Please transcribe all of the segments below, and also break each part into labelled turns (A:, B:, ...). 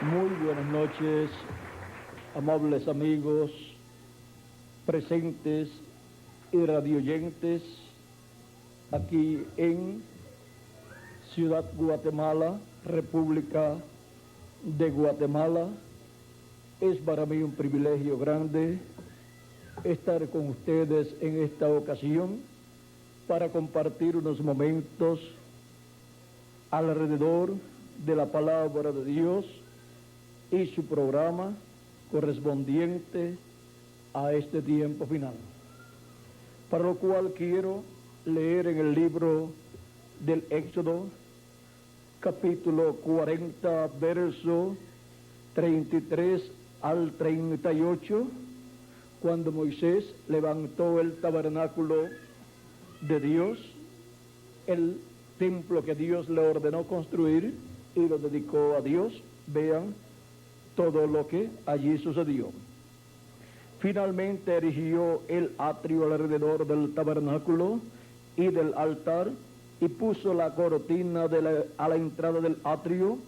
A: Muy buenas noches, amables amigos, presentes y radioyentes aquí en Ciudad Guatemala, República de Guatemala. Es para mí un privilegio grande estar con ustedes en esta ocasión para compartir unos momentos alrededor de la palabra de Dios y su programa correspondiente a este tiempo final. Para lo cual quiero leer en el libro del Éxodo, capítulo 40, verso 33 al 38, cuando Moisés levantó el tabernáculo de Dios, el templo que Dios le ordenó construir y lo dedicó a Dios. Vean todo lo que allí sucedió. Finalmente erigió el atrio alrededor del tabernáculo y del altar y puso la cortina a la entrada del atrio.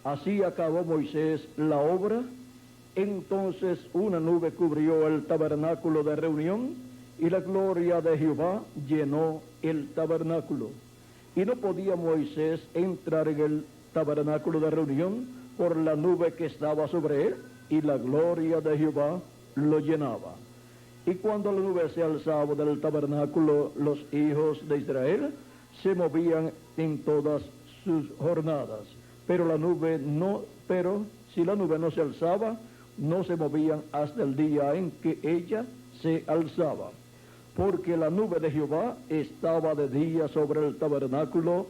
A: Así acabó Moisés la obra. Entonces una nube cubrió el tabernáculo de reunión y la gloria de Jehová llenó el tabernáculo. Y no podía Moisés entrar en el tabernáculo de reunión por la nube que estaba sobre él, y la gloria de Jehová lo llenaba. Y cuando la nube se alzaba del tabernáculo, los hijos de Israel se movían en todas sus jornadas. Pero si la nube no se alzaba, no se movían hasta el día en que ella se alzaba. Porque la nube de Jehová estaba de día sobre el tabernáculo,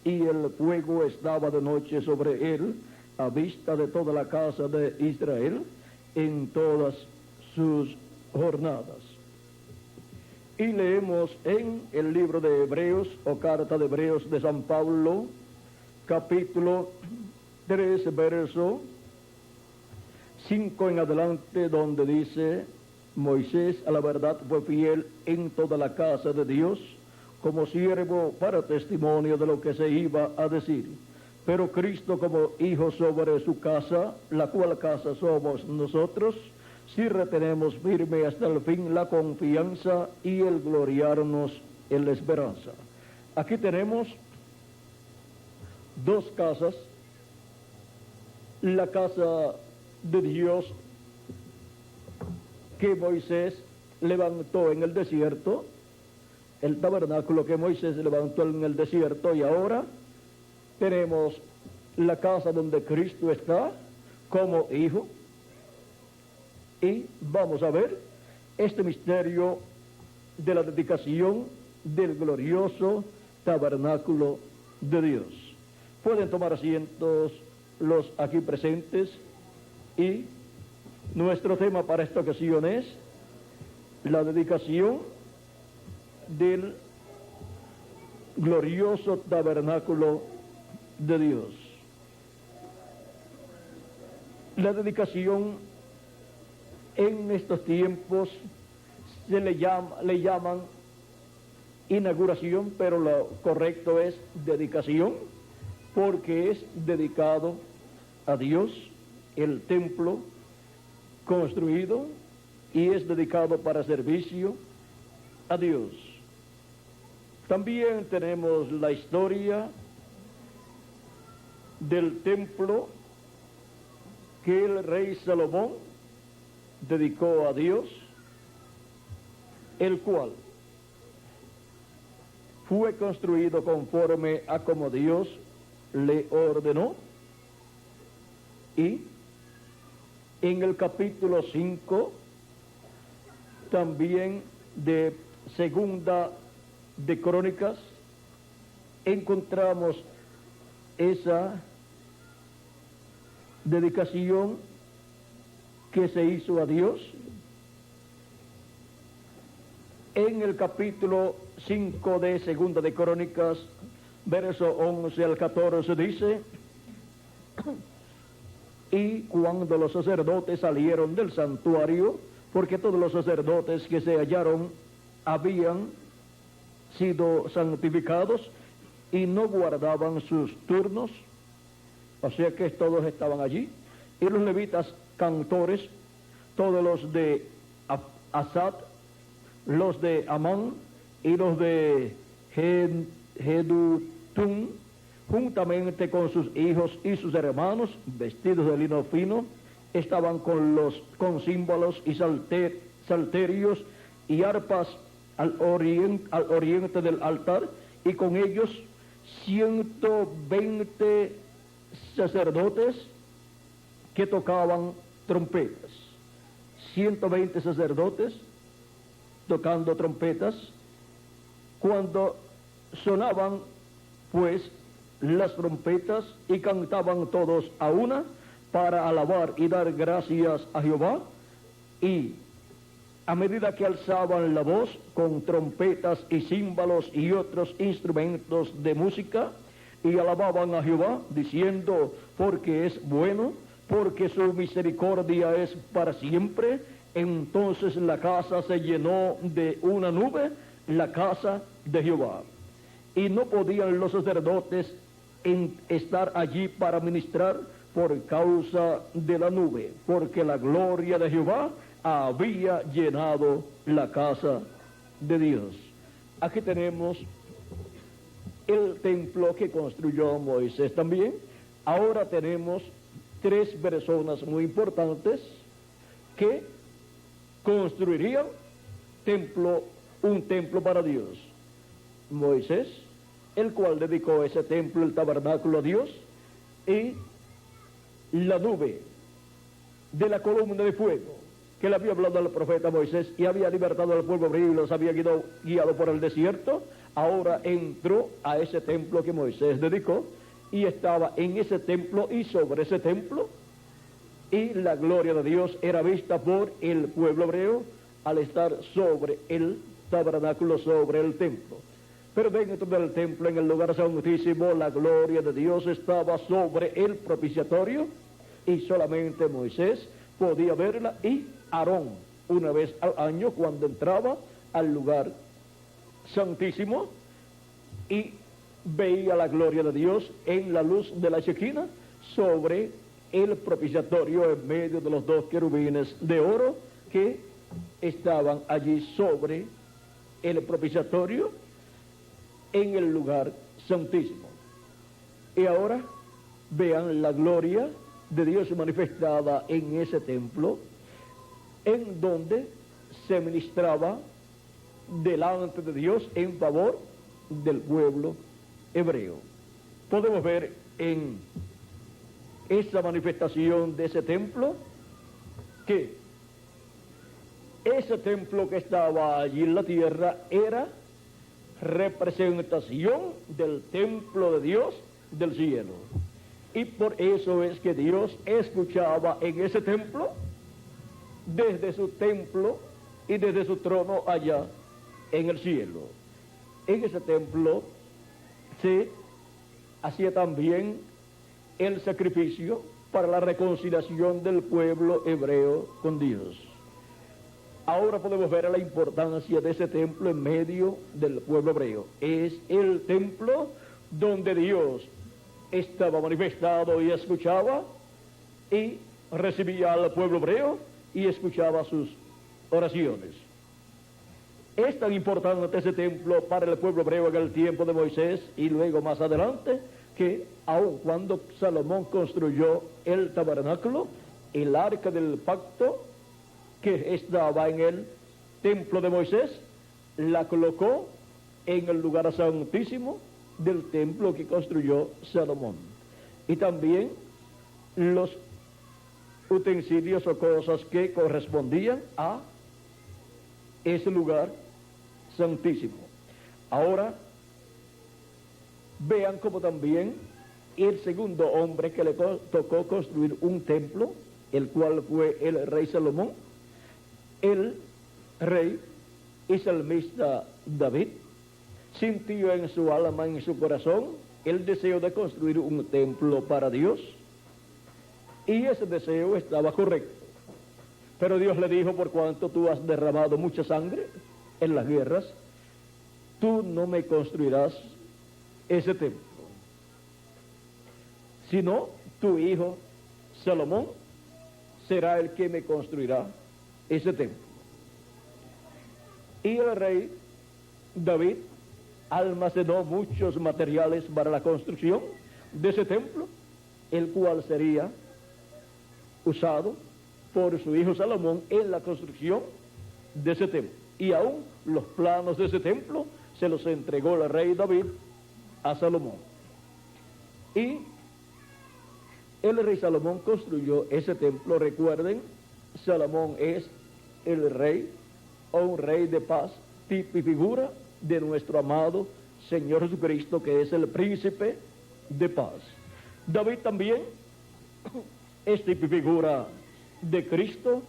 A: y el fuego estaba de noche sobre él, a vista de toda la casa de Israel en todas sus jornadas. Y leemos en el libro de Hebreos, o carta de Hebreos de San Pablo, capítulo 3, verso 5 en adelante, donde dice: Moisés a la verdad fue fiel en toda la casa de Dios, como siervo para testimonio de lo que se iba a decir. Pero Cristo como hijo sobre su casa, la cual casa somos nosotros, si retenemos firme hasta el fin la confianza y el gloriarnos en la esperanza. Aquí tenemos dos casas: la casa de Dios que Moisés levantó en el desierto, el tabernáculo que Moisés levantó en el desierto, y ahora tenemos la casa donde Cristo está como hijo. Y vamos a ver este misterio de la dedicación del glorioso tabernáculo de Dios. Pueden tomar asientos los aquí presentes, y nuestro tema para esta ocasión es la dedicación del glorioso tabernáculo de Dios. La dedicación en estos tiempos le llaman inauguración, pero lo correcto es dedicación, porque es dedicado a Dios el templo construido, y es dedicado para servicio a Dios. También tenemos la historia del templo que el rey Salomón dedicó a Dios, el cual fue construido conforme a como Dios le ordenó. Y en el capítulo 5 también de Segunda de Crónicas encontramos esa dedicación que se hizo a Dios. En el capítulo 5 de Segunda de Crónicas, verso 11 al 14, dice: y cuando los sacerdotes salieron del santuario, porque todos los sacerdotes que se hallaron habían sido santificados y no guardaban sus turnos, o sea que todos estaban allí, y los levitas cantores, todos los de Asad, los de Amán y los de Jedutún, juntamente con sus hijos y sus hermanos, vestidos de lino fino, estaban con címbalos y salterios y arpas al oriente del altar, y con ellos 120 sacerdotes que tocaban trompetas. 120 sacerdotes tocando trompetas. Cuando sonaban pues las trompetas y cantaban todos a una para alabar y dar gracias a Jehová, y a medida que alzaban la voz con trompetas y címbalos y otros instrumentos de música, y alababan a Jehová, diciendo: porque es bueno, porque su misericordia es para siempre. Entonces la casa se llenó de una nube, la casa de Jehová. Y no podían los sacerdotes estar allí para ministrar por causa de la nube, porque la gloria de Jehová había llenado la casa de Dios. Aquí tenemos el templo que construyó Moisés también. Ahora tenemos tres personas muy importantes que construirían un templo para Dios. Moisés, el cual dedicó ese templo, el tabernáculo, a Dios, y la nube de la columna de fuego que le había hablado al profeta Moisés y había libertado al pueblo hebreo y los había guiado por el desierto, ahora entró a ese templo que Moisés dedicó, y estaba en ese templo y sobre ese templo, y la gloria de Dios era vista por el pueblo hebreo al estar sobre el tabernáculo, sobre el templo. Pero dentro del templo, en el lugar santísimo, la gloria de Dios estaba sobre el propiciatorio, y solamente Moisés podía verla, y Aarón, una vez al año, cuando entraba al lugar santísimo y veía la gloria de Dios en la luz de la Shequina sobre el propiciatorio, en medio de los dos querubines de oro que estaban allí sobre el propiciatorio en el lugar santísimo. Y ahora vean la gloria de Dios manifestada en ese templo, en donde se ministraba delante de Dios en favor del pueblo hebreo. Podemos ver en esa manifestación de ese templo que ese templo que estaba allí en la tierra era representación del templo de Dios del cielo. Y por eso es que Dios escuchaba en ese templo, desde su templo y desde su trono allá en el cielo. En ese templo se hacía también el sacrificio para la reconciliación del pueblo hebreo con Dios. Ahora podemos ver la importancia de ese templo en medio del pueblo hebreo. Es el templo donde Dios estaba manifestado y escuchaba, y recibía al pueblo hebreo y escuchaba sus oraciones. Es tan importante ese templo para el pueblo hebreo en el tiempo de Moisés y luego más adelante, que aun cuando Salomón construyó el tabernáculo, el arca del pacto que estaba en el templo de Moisés, la colocó en el lugar santísimo del templo que construyó Salomón. Y también los utensilios o cosas que correspondían a ese lugar santísimo. Ahora vean como también el segundo hombre que le tocó construir un templo, el cual fue el rey Salomón, el rey y salmista David, sintió en su alma, en su corazón, el deseo de construir un templo para Dios, y ese deseo estaba correcto. Pero Dios le dijo: por cuanto tú has derramado mucha sangre en las guerras, tú no me construirás ese templo, sino tu hijo Salomón será el que me construirá ese templo. Y el rey David almacenó muchos materiales para la construcción de ese templo, el cual sería usado por su hijo Salomón en la construcción de ese templo. Y aún los planos de ese templo se los entregó el rey David a Salomón. Y el rey Salomón construyó ese templo. Recuerden, Salomón es el rey, o un rey de paz, tipo y figura de nuestro amado Señor Jesucristo, que es el príncipe de paz. David también es tipo y figura de Cristo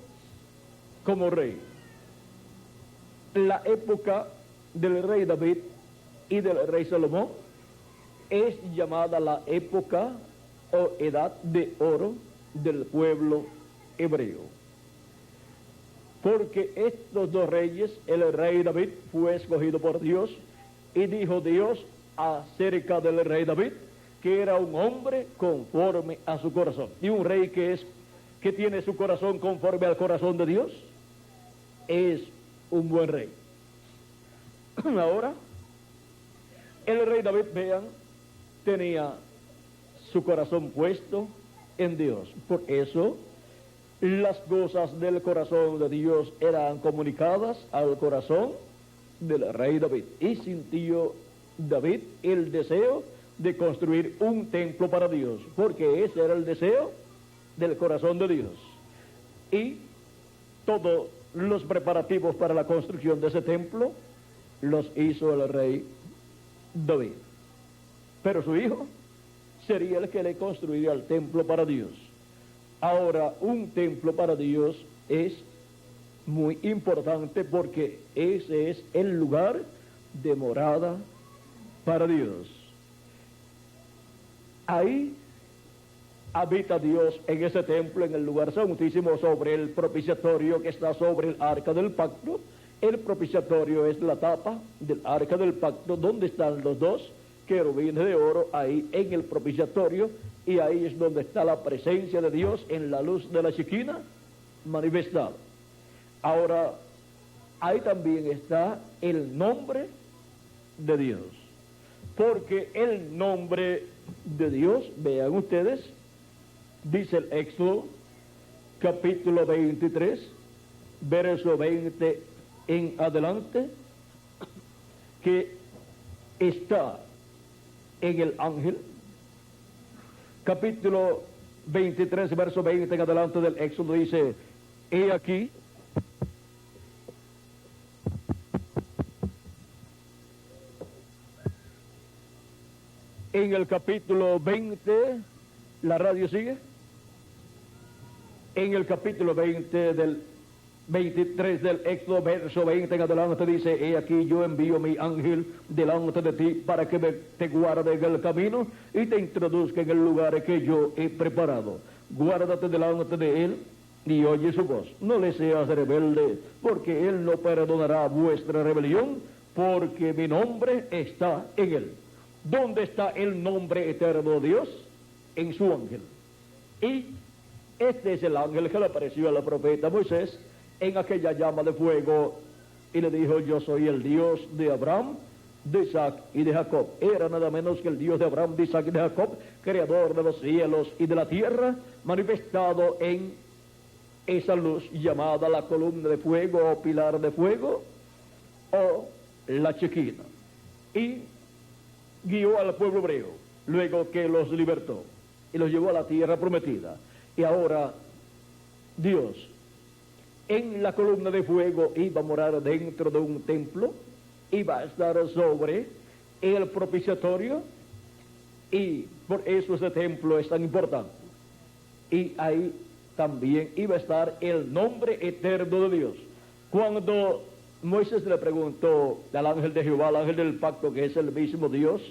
A: como rey. La época del rey David y del rey Salomón es llamada la época o edad de oro del pueblo hebreo, porque estos dos reyes, el rey David fue escogido por Dios, y dijo Dios acerca del rey David que era un hombre conforme a su corazón. Y un rey que tiene su corazón conforme al corazón de Dios es un buen rey. Ahora, el rey David, vean, tenía su corazón puesto en Dios. Por eso, las cosas del corazón de Dios eran comunicadas al corazón del rey David. Y sintió David el deseo de construir un templo para Dios, porque ese era el deseo del corazón de Dios. Y todos los preparativos para la construcción de ese templo los hizo el rey David. Pero su hijo sería el que le construiría el templo para Dios. Ahora, un templo para Dios es muy importante porque ese es el lugar de morada para Dios. Ahí habita Dios en ese templo, en el lugar santísimo, sobre el propiciatorio que está sobre el arca del pacto. El propiciatorio es la tapa del arca del pacto, donde están los dos querubines de oro, ahí en el propiciatorio, y ahí es donde está la presencia de Dios en la luz de la Shekinah manifestada. Ahora, ahí también está el nombre de Dios, porque el nombre de Dios, vean ustedes, dice el Éxodo, capítulo 23, verso 20 en adelante, que está en el ángel. Capítulo 23, verso 20 en adelante del Éxodo dice: he aquí, en el capítulo 20, la radio sigue, en el capítulo 20 del 23 del Éxodo, verso 20 en adelante dice: he aquí yo envío mi ángel delante de ti para que te guarde en el camino y te introduzca en el lugar que yo he preparado. Guárdate delante de él y oye su voz. No le seas rebelde, porque él no perdonará vuestra rebelión, porque mi nombre está en él. ¿Dónde está el nombre eterno de Dios? En su ángel. Y este es el ángel que le apareció al profeta Moisés en aquella llama de fuego y le dijo: yo soy el Dios de Abraham, de Isaac y de Jacob. Era nada menos que el Dios de Abraham, de Isaac y de Jacob, creador de los cielos y de la tierra, manifestado en esa luz llamada la columna de fuego o pilar de fuego o la Shekinah. Y guió al pueblo hebreo luego que los libertó y los llevó a la tierra prometida. Y ahora Dios en la columna de fuego iba a morar dentro de un templo, iba a estar sobre el propiciatorio, y por eso ese templo es tan importante. Y ahí también iba a estar el nombre eterno de Dios. Cuando Moisés le preguntó al ángel de Jehová, al ángel del pacto, que es el mismo Dios,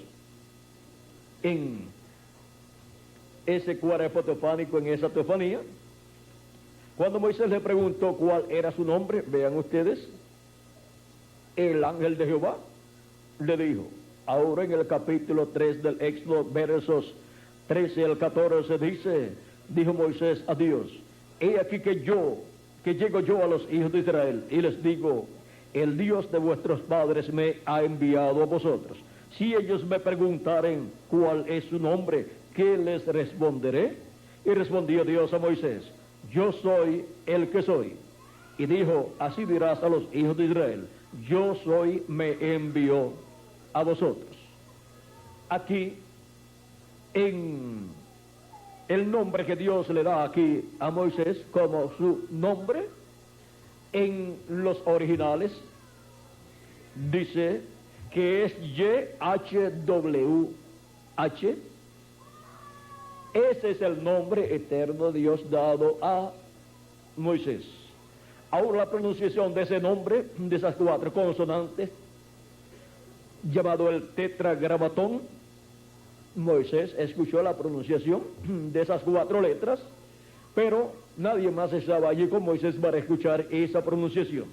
A: en ese cuerpo teofánico, en esa teofanía, cuando Moisés le preguntó cuál era su nombre, vean ustedes, el ángel de Jehová le dijo, ahora en el capítulo 3 del Éxodo, versos 13 al 14, dice: dijo Moisés a Dios: he aquí que llego yo a los hijos de Israel y les digo, el Dios de vuestros padres me ha enviado a vosotros. Si ellos me preguntaren cuál es su nombre, ¿qué les responderé? Y respondió Dios a Moisés, yo soy el que soy. Y dijo, así dirás a los hijos de Israel, yo soy, me envió a vosotros. Aquí, en el nombre que Dios le da aquí a Moisés como su nombre, en los originales, dice que es YHWH. Ese es el nombre eterno de Dios dado a Moisés. Ahora la pronunciación de ese nombre, de esas 4 consonantes, llamado el tetragramatón, Moisés escuchó la pronunciación de esas 4 letras, pero nadie más estaba allí con Moisés para escuchar esa pronunciación.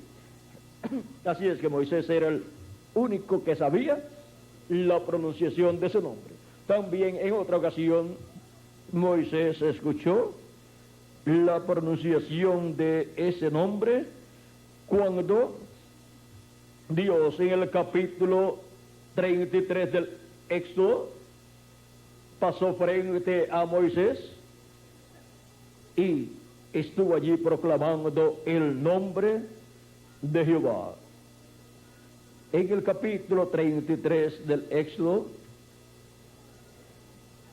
A: Así es que Moisés era el único que sabía la pronunciación de ese nombre. También en otra ocasión Moisés escuchó la pronunciación de ese nombre cuando Dios en el capítulo 33 del Éxodo pasó frente a Moisés y estuvo allí proclamando el nombre de Jehová. En el capítulo 33 del Éxodo,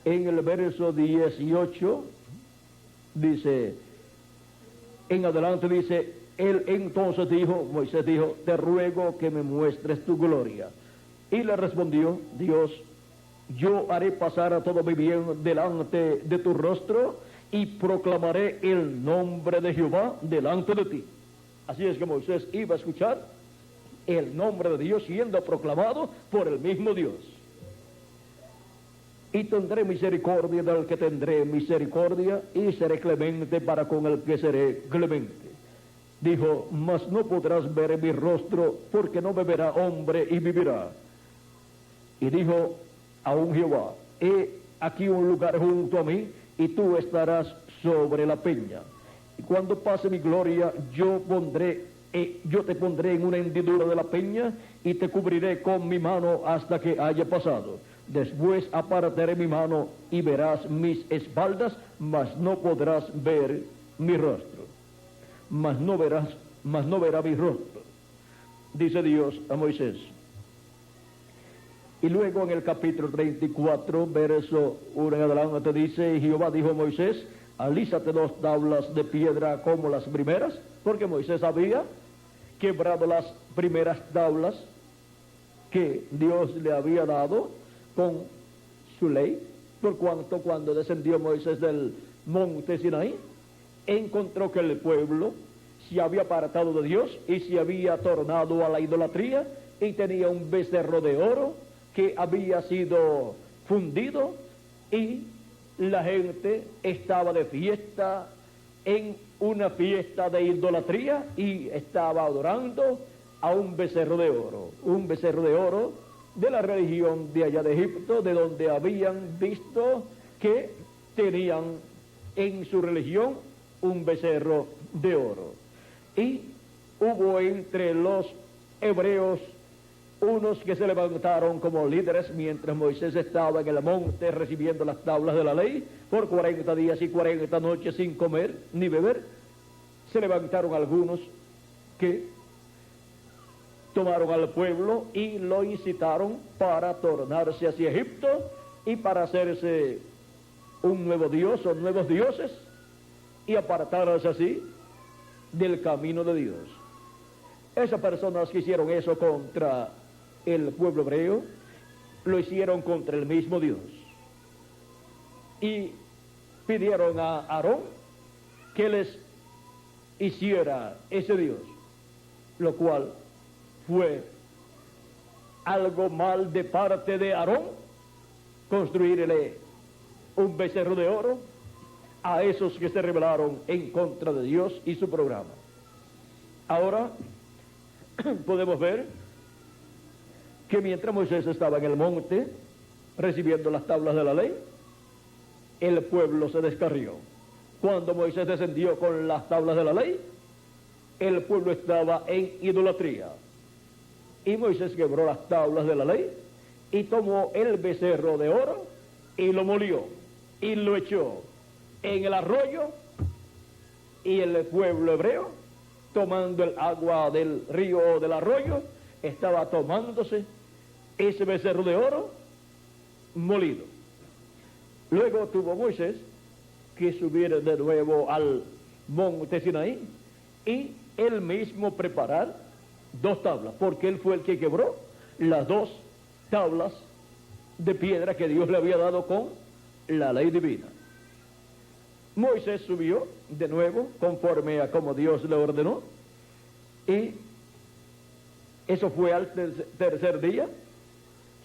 A: en el verso 18, dice, en adelante dice, él entonces dijo, Moisés dijo, te ruego que me muestres tu gloria. Y le respondió Dios, yo haré pasar a todo mi bien delante de tu rostro y proclamaré el nombre de Jehová delante de ti. Así es que Moisés iba a escuchar el nombre de Dios siendo proclamado por el mismo Dios. Y tendré misericordia del que tendré misericordia, y seré clemente para con el que seré clemente. Dijo, mas no podrás ver mi rostro, porque no me verá hombre y vivirá. Y dijo aún Jehová, he aquí un lugar junto a mí, y tú estarás sobre la peña. Y cuando pase mi gloria, yo te pondré en una hendidura de la peña, y te cubriré con mi mano hasta que haya pasado. Después apartaré mi mano y verás mis espaldas, mas no podrás ver mi rostro. Mas no verá mi rostro, dice Dios a Moisés. Y luego en el capítulo 34, verso 1 en adelante, dice, Jehová dijo a Moisés, alízate 2 tablas de piedra como las primeras, porque Moisés había quebrado las primeras tablas que Dios le había dado con su ley, por cuanto cuando descendió Moisés del monte Sinaí, encontró que el pueblo se había apartado de Dios y se había tornado a la idolatría, y tenía un becerro de oro que había sido fundido, y la gente estaba de fiesta en una fiesta de idolatría y estaba adorando a un becerro de oro de la religión de allá de Egipto, de donde habían visto que tenían en su religión un becerro de oro. Y hubo entre los hebreos unos que se levantaron como líderes mientras Moisés estaba en el monte recibiendo las tablas de la ley por 40 días y 40 noches sin comer ni beber. Se levantaron algunos que tomaron al pueblo y lo incitaron para tornarse hacia Egipto y para hacerse un nuevo dios o nuevos dioses y apartarse así del camino de Dios. Esas personas que hicieron eso contra el pueblo hebreo, lo hicieron contra el mismo Dios. Y pidieron a Aarón que les hiciera ese Dios, lo cual fue algo mal de parte de Aarón, construirle un becerro de oro a esos que se rebelaron en contra de Dios y su programa. Ahora podemos ver que mientras Moisés estaba en el monte recibiendo las tablas de la ley, el pueblo se descarrió. Cuando Moisés descendió con las tablas de la ley, el pueblo estaba en idolatría. Y Moisés quebró las tablas de la ley y tomó el becerro de oro y lo molió y lo echó en el arroyo, y el pueblo hebreo, tomando el agua del río o del arroyo, estaba tomándose ese becerro de oro molido. Luego tuvo Moisés que subir de nuevo al monte Sinaí y él mismo preparar 2 tablas, porque él fue el que quebró las 2 tablas de piedra que Dios le había dado con la ley divina. Moisés subió de nuevo conforme a como Dios le ordenó, y eso fue al tercer día.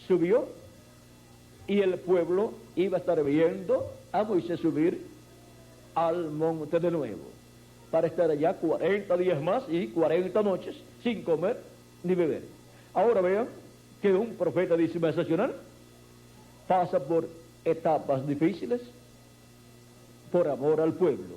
A: Subió y el pueblo iba a estar viendo a Moisés subir al monte de nuevo, para estar allá 40 días más y 40 noches sin comer ni beber. Ahora vean que un profeta dispensacional pasa por etapas difíciles por amor al pueblo,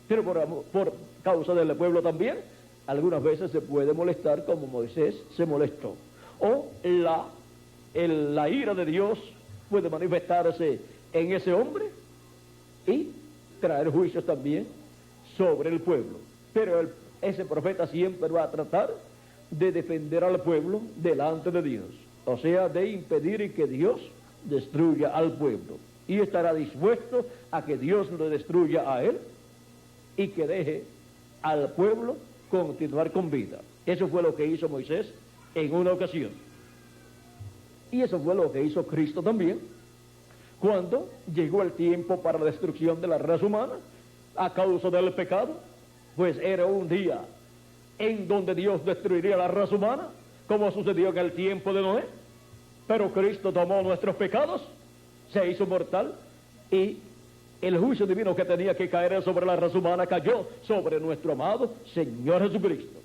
A: pero por causa del pueblo también algunas veces se puede molestar, como Moisés se molestó, o la ira de Dios puede manifestarse en ese hombre y traer juicios también sobre el pueblo. Pero ese profeta siempre va a tratar de defender al pueblo delante de Dios, o sea, de impedir que Dios destruya al pueblo, y estará dispuesto a que Dios lo destruya a él y que deje al pueblo continuar con vida. Eso fue lo que hizo Moisés en una ocasión, y eso fue lo que hizo Cristo también cuando llegó el tiempo para la destrucción de la raza humana a causa del pecado. Pues era un día en donde Dios destruiría la raza humana, como sucedió en el tiempo de Noé, pero Cristo tomó nuestros pecados, se hizo mortal, y el juicio divino que tenía que caer sobre la raza humana cayó sobre nuestro amado Señor Jesucristo,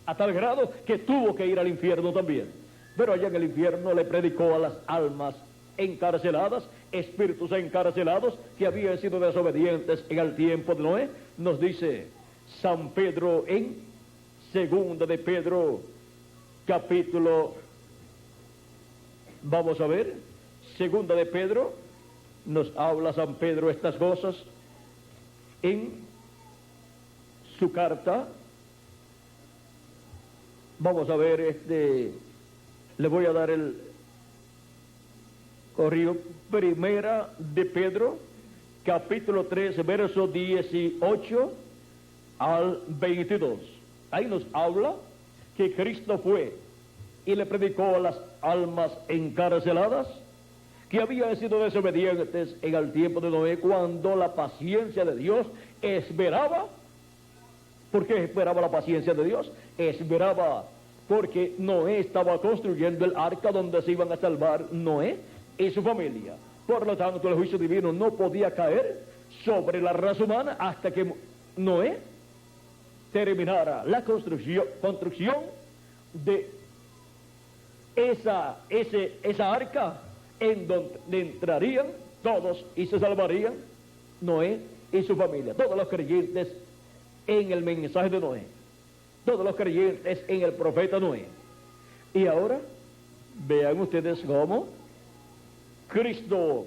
A: a tal grado que tuvo que ir al infierno también. Pero allá en el infierno le predicó a las almas encarceladas, espíritus encarcelados que habían sido desobedientes en el tiempo de Noé. Nos dice San Pedro en Segunda de Pedro, capítulo, vamos a ver, Segunda de Pedro, nos habla San Pedro estas cosas en su carta. Vamos a ver, le voy a dar el corrido. Primera de Pedro, capítulo 3, verso 18 al 22. Ahí nos habla que Cristo fue y le predicó a las almas encarceladas que habían sido desobedientes en el tiempo de Noé, cuando la paciencia de Dios esperaba. ¿Por qué esperaba la paciencia de Dios? Esperaba porque Noé estaba construyendo el arca donde se iban a salvar Noé y su familia. Por lo tanto, el juicio divino no podía caer sobre la raza humana hasta que Noé terminara la construcción de esa arca, en donde entrarían todos y se salvarían Noé y su familia, todos los creyentes en el mensaje de Noé, todos los creyentes en el profeta Noé. Y ahora vean ustedes cómo Cristo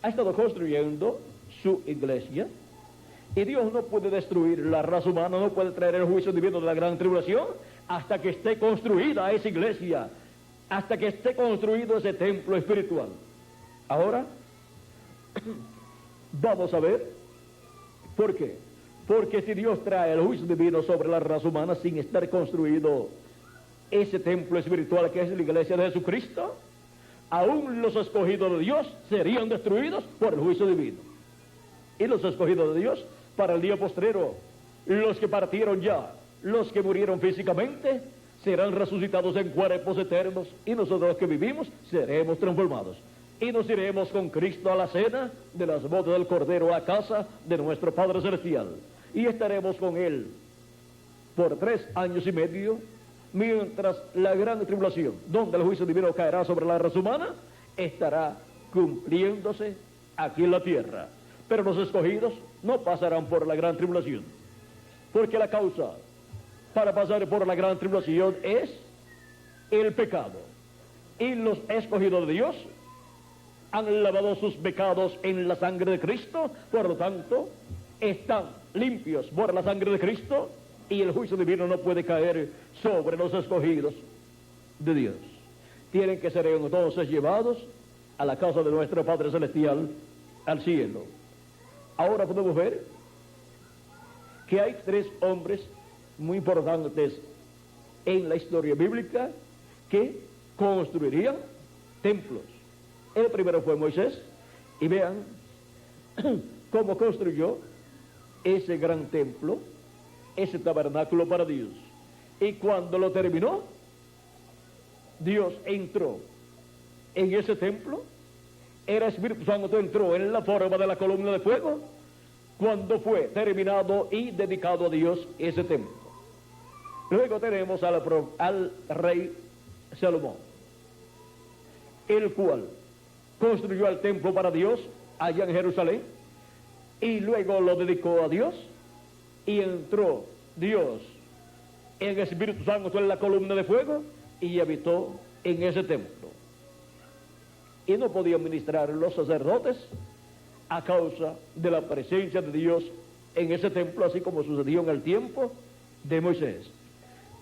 A: ha estado construyendo su iglesia, y Dios no puede destruir la raza humana, no puede traer el juicio divino de la gran tribulación hasta que esté construida esa iglesia, hasta que esté construido ese templo espiritual. Ahora vamos a ver por qué. Porque si Dios trae el juicio divino sobre la raza humana sin estar construido ese templo espiritual que es la iglesia de Jesucristo, aún los escogidos de Dios serían destruidos por el juicio divino. Y los escogidos de Dios para el día postrero, los que partieron ya, los que murieron físicamente, serán resucitados en cuerpos eternos, y nosotros los que vivimos seremos transformados. Y nos iremos con Cristo a la cena de las bodas del Cordero, a casa de nuestro Padre Celestial. Y estaremos con Él por 3 años y medio, mientras la gran tribulación, donde el juicio divino caerá sobre la raza humana, estará cumpliéndose aquí en la tierra. Pero los escogidos no pasarán por la gran tribulación, porque la causa para pasar por la gran tribulación es el pecado. Y los escogidos de Dios han lavado sus pecados en la sangre de Cristo, por lo tanto, están limpios por la sangre de Cristo, y el juicio divino no puede caer sobre los escogidos de Dios. Tienen que ser entonces llevados a la casa de nuestro Padre Celestial, al cielo. Ahora podemos ver que hay tres hombres muy importantes en la historia bíblica que construirían templos. El primero fue Moisés, y vean cómo construyó ese gran templo, ese tabernáculo para Dios. Y cuando lo terminó, Dios entró en ese templo. El Espíritu Santo entró en la forma de la columna de fuego cuando fue terminado y dedicado a Dios ese templo. Luego tenemos al rey Salomón, el cual construyó el templo para Dios allá en Jerusalén, y luego lo dedicó a Dios, y entró Dios en Espíritu Santo en la columna de fuego y habitó en ese templo. Y no podían ministrar los sacerdotes a causa de la presencia de Dios en ese templo, así como sucedió en el tiempo de Moisés.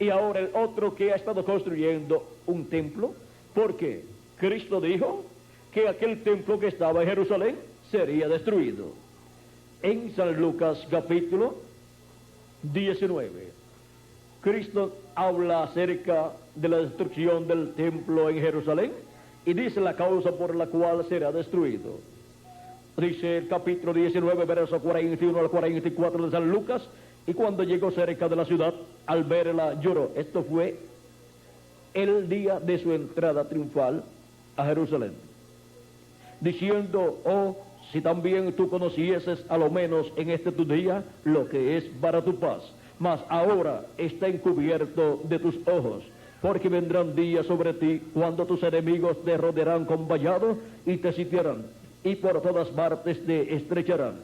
A: Y ahora el otro que ha estado construyendo un templo, porque Cristo dijo que aquel templo que estaba en Jerusalén sería destruido. En San Lucas capítulo 19, Cristo habla acerca de la destrucción del templo en Jerusalén y dice la causa por la cual será destruido. Dice el capítulo 19, verso 41 al 44 de San Lucas: y cuando llegó cerca de la ciudad, al verla lloró. Esto fue el día de su entrada triunfal a Jerusalén, diciendo: oh, si también tú conocieses a lo menos en este tu día lo que es para tu paz, mas ahora está encubierto de tus ojos, porque vendrán días sobre ti cuando tus enemigos te rodearán con vallado y te sitiarán, y por todas partes te estrecharán,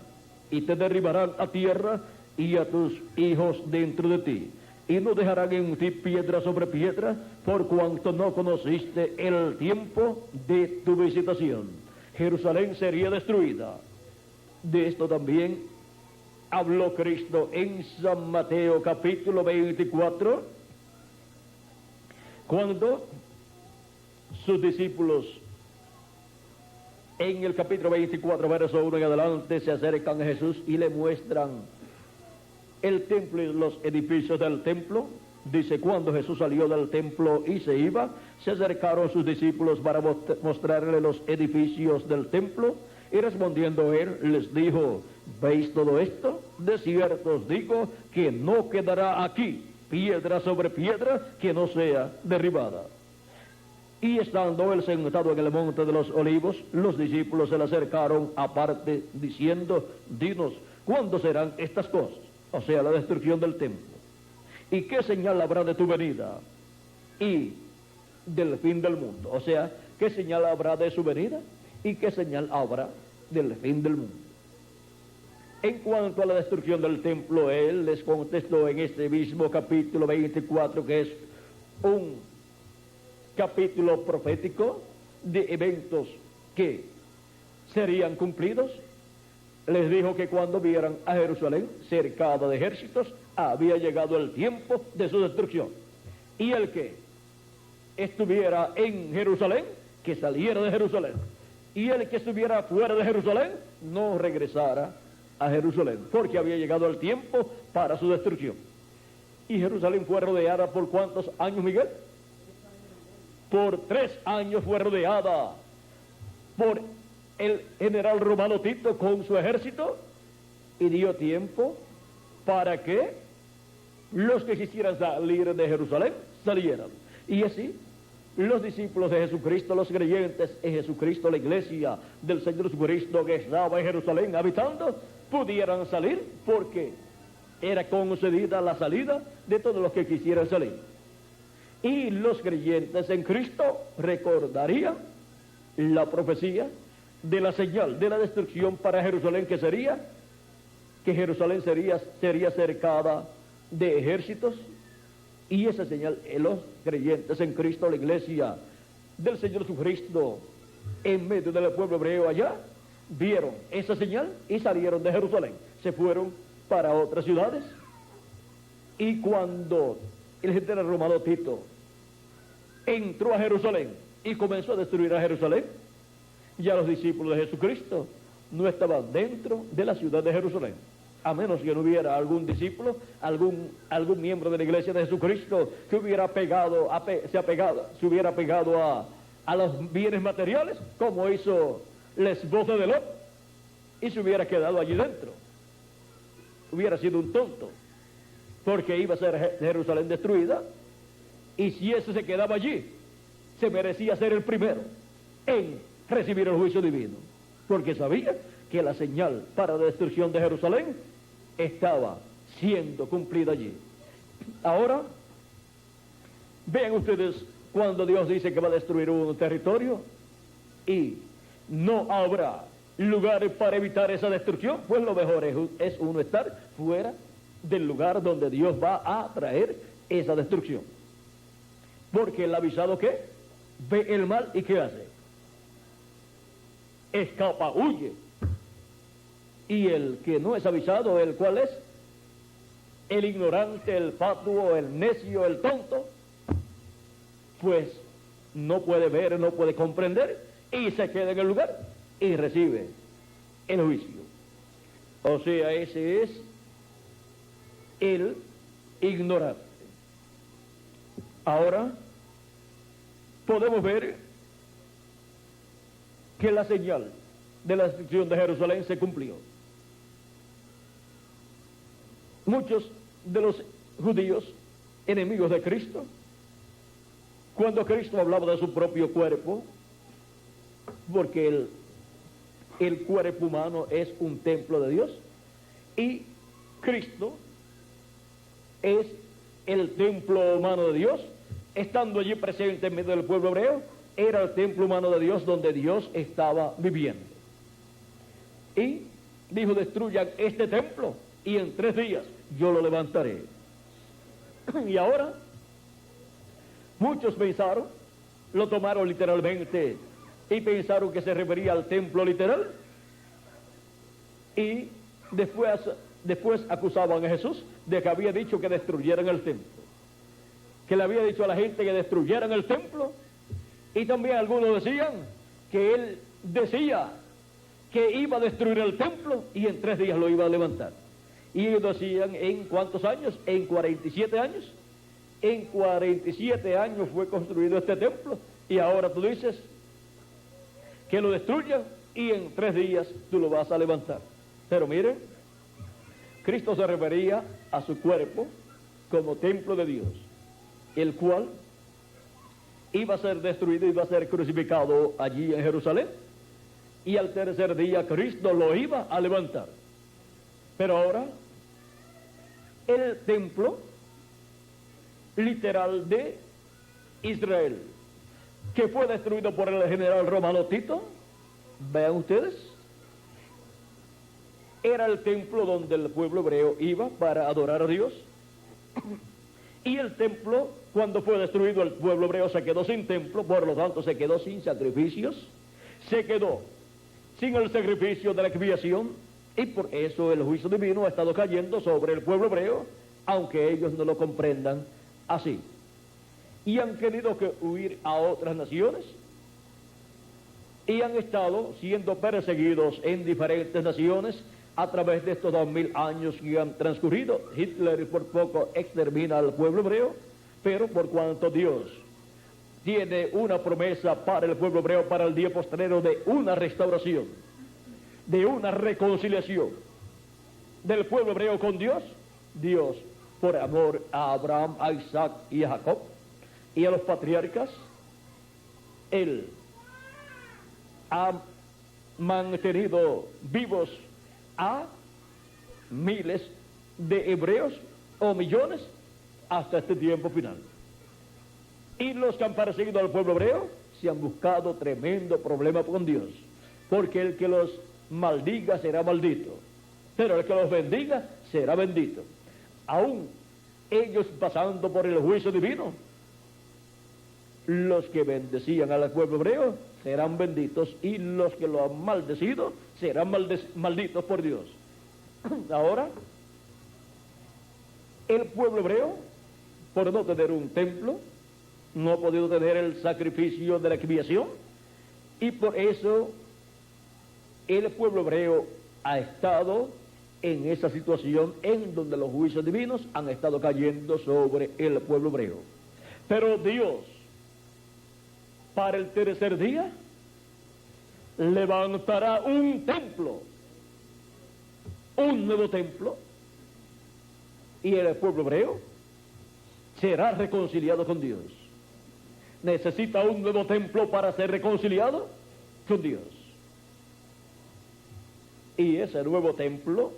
A: y te derribarán a tierra y a tus hijos dentro de ti, y no dejarán en ti piedra sobre piedra, por cuanto no conociste el tiempo de tu visitación. Jerusalén sería destruida. De esto también habló Cristo en San Mateo capítulo 24, cuando sus discípulos en el capítulo 24, verso 1 en adelante, se acercan a Jesús y le muestran el templo y los edificios del templo. Dice: cuando Jesús salió del templo y se iba, se acercaron sus discípulos para mostrarle los edificios del templo, y respondiendo él les dijo: ¿veis todo esto? De cierto os digo que no quedará aquí piedra sobre piedra que no sea derribada. Y estando él sentado en el monte de los olivos, los discípulos se le acercaron aparte diciendo: dinos, ¿cuándo serán estas cosas? O sea, la destrucción del templo. ¿Y qué señal habrá de tu venida y del fin del mundo? O sea, ¿qué señal habrá de su venida y qué señal habrá del fin del mundo? En cuanto a la destrucción del templo, él les contestó en este mismo capítulo 24, que es un capítulo profético de eventos que serían cumplidos. Les dijo que cuando vieran a Jerusalén cercada de ejércitos, había llegado el tiempo de su destrucción. Y el que estuviera en Jerusalén, que saliera de Jerusalén. Y el que estuviera fuera de Jerusalén, no regresara a Jerusalén, porque había llegado el tiempo para su destrucción. Y Jerusalén fue rodeada ¿por cuántos años, Miguel? Por 3 años fue rodeada por el general romano Tito con su ejército, y dio tiempo para que los que quisieran salir de Jerusalén salieran. Y así los discípulos de Jesucristo, los creyentes en Jesucristo, la iglesia del Señor Jesucristo que estaba en Jerusalén habitando, pudieran salir, porque era concedida la salida de todos los que quisieran salir. Y los creyentes en Cristo recordarían la profecía de la señal de la destrucción para Jerusalén, que sería que Jerusalén sería cercada de ejércitos, y esa señal, los creyentes en Cristo, la iglesia del Señor Jesucristo, en medio del pueblo hebreo allá, vieron esa señal y salieron de Jerusalén, se fueron para otras ciudades. Y cuando el general romano Tito entró a Jerusalén y comenzó a destruir a Jerusalén, ya los discípulos de Jesucristo no estaban dentro de la ciudad de Jerusalén, a menos que no hubiera algún discípulo, algún miembro de la iglesia de Jesucristo que se hubiera pegado a los bienes materiales, como hizo la esposa de Lot, y se hubiera quedado allí dentro. Hubiera sido un tonto, porque iba a ser Jerusalén destruida, y si ese se quedaba allí, se merecía ser el primero en recibir el juicio divino, porque sabía que la señal para la destrucción de Jerusalén estaba siendo cumplida allí. Ahora, vean ustedes, cuando Dios dice que va a destruir un territorio y no habrá lugares para evitar esa destrucción, pues lo mejor es uno estar fuera del lugar donde Dios va a traer esa destrucción. Porque el avisado, ¿qué? Ve el mal y ¿qué hace? Escapa, huye. Y el que no es avisado, ¿el cuál es? El ignorante, el fatuo, el necio, el tonto, pues no puede ver, no puede comprender, y se queda en el lugar y recibe el juicio. O sea, ese es el ignorante. Ahora podemos ver que la señal de la destrucción de Jerusalén se cumplió. Muchos de los judíos enemigos de Cristo, cuando Cristo hablaba de su propio cuerpo, porque el cuerpo humano es un templo de Dios, y Cristo es el templo humano de Dios, estando allí presente en medio del pueblo hebreo, era el templo humano de Dios donde Dios estaba viviendo. Y dijo: destruyan este templo y en 3 días yo lo levantaré. Y ahora muchos pensaron, lo tomaron literalmente y pensaron que se refería al templo literal, y después acusaban a Jesús de que había dicho que destruyeran el templo, que le había dicho a la gente que destruyeran el templo. Y también algunos decían que él decía que iba a destruir el templo y en 3 días lo iba a levantar. Y ellos decían: ¿en cuántos años? En 47 años. En 47 años fue construido este templo, y ahora tú dices que lo destruyan y en 3 días tú lo vas a levantar. Pero miren, Cristo se refería a su cuerpo como templo de Dios, el cual iba a ser destruido, iba a ser crucificado allí en Jerusalén, y al 3er día Cristo lo iba a levantar. Pero ahora el templo literal de Israel, que fue destruido por el general romano Tito, vean ustedes, era el templo donde el pueblo hebreo iba para adorar a Dios. Y el templo, cuando fue destruido, el pueblo hebreo se quedó sin templo, por lo tanto se quedó sin sacrificios, se quedó sin el sacrificio de la expiación, y por eso el juicio divino ha estado cayendo sobre el pueblo hebreo, aunque ellos no lo comprendan así. Y han tenido que huir a otras naciones, y han estado siendo perseguidos en diferentes naciones a través de estos 2000 años que han transcurrido. Hitler por poco extermina al pueblo hebreo, pero por cuanto Dios tiene una promesa para el pueblo hebreo para el día postrero de una restauración, de una reconciliación del pueblo hebreo con Dios, Dios, por amor a Abraham, a Isaac y a Jacob y a los patriarcas, Él ha mantenido vivos a miles de hebreos o millones hasta este tiempo final. Y los que han perseguido al pueblo hebreo se han buscado tremendo problema con Dios, porque el que los maldiga será maldito, pero el que los bendiga será bendito. Aún ellos pasando por el juicio divino, los que bendecían al pueblo hebreo serán benditos, y los que lo han maldecido serán malditos por Dios. Ahora, el pueblo hebreo, por no tener un templo, no ha podido tener el sacrificio de la expiación, y por eso el pueblo hebreo ha estado en esa situación en donde los juicios divinos han estado cayendo sobre el pueblo hebreo. Pero Dios, para el tercer día, levantará un templo, un nuevo templo, y el pueblo hebreo será reconciliado con Dios. Necesita un nuevo templo para ser reconciliado con Dios. Y ese nuevo templo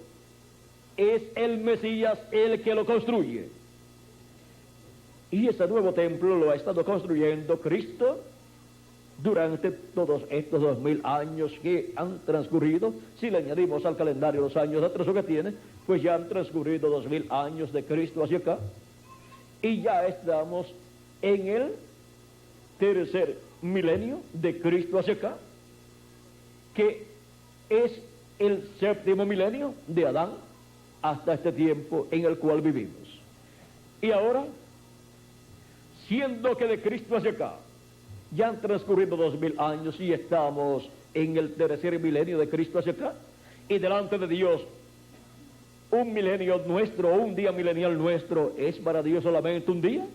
A: es el Mesías el que lo construye. Y ese nuevo templo lo ha estado construyendo Cristo durante todos estos 2000 años que han transcurrido. Si le añadimos al calendario los años de atraso que tiene, pues ya han transcurrido 2000 años de Cristo hacia acá, y ya estamos en el tercer milenio de Cristo hacia acá, que es el séptimo milenio de Adán hasta este tiempo en el cual vivimos. Y ahora, siendo que de Cristo hacia acá ya han transcurrido 2000 años y estamos en el tercer milenio de Cristo hacia acá, y delante de Dios un milenio nuestro, un día milenial nuestro, es para Dios solamente un día,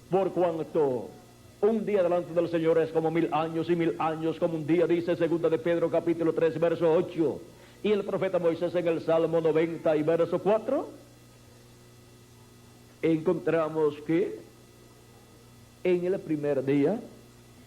A: por cuanto un día delante del Señor es como 1000 años, y 1000 años como un día, dice segunda de Pedro capítulo 3 verso 8, y el profeta Moisés en el Salmo 90 y verso 4, encontramos que en el primer día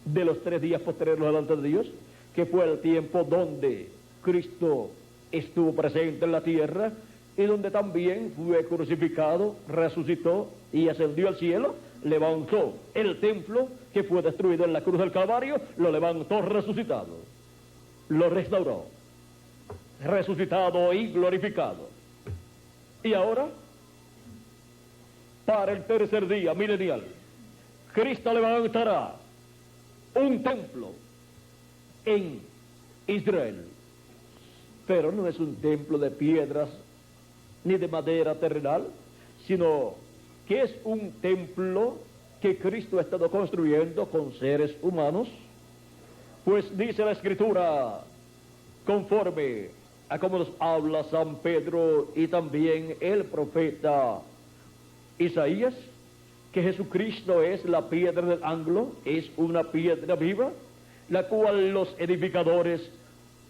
A: de los 3 días posteriores delante de Dios, que fue el tiempo donde Cristo estuvo presente en la tierra, y donde también fue crucificado, resucitó y ascendió al cielo, levantó el templo que fue destruido en la cruz del Calvario, lo levantó resucitado, lo restauró, resucitado y glorificado. Y ahora, para el tercer día milenial, Cristo levantará un templo en Israel, pero no es un templo de piedras ni de madera terrenal, sino que es un templo que Cristo ha estado construyendo con seres humanos, pues dice la Escritura, conforme a como nos habla San Pedro y también el profeta Isaías, que Jesucristo es la piedra del ángulo, es una piedra viva, la cual los edificadores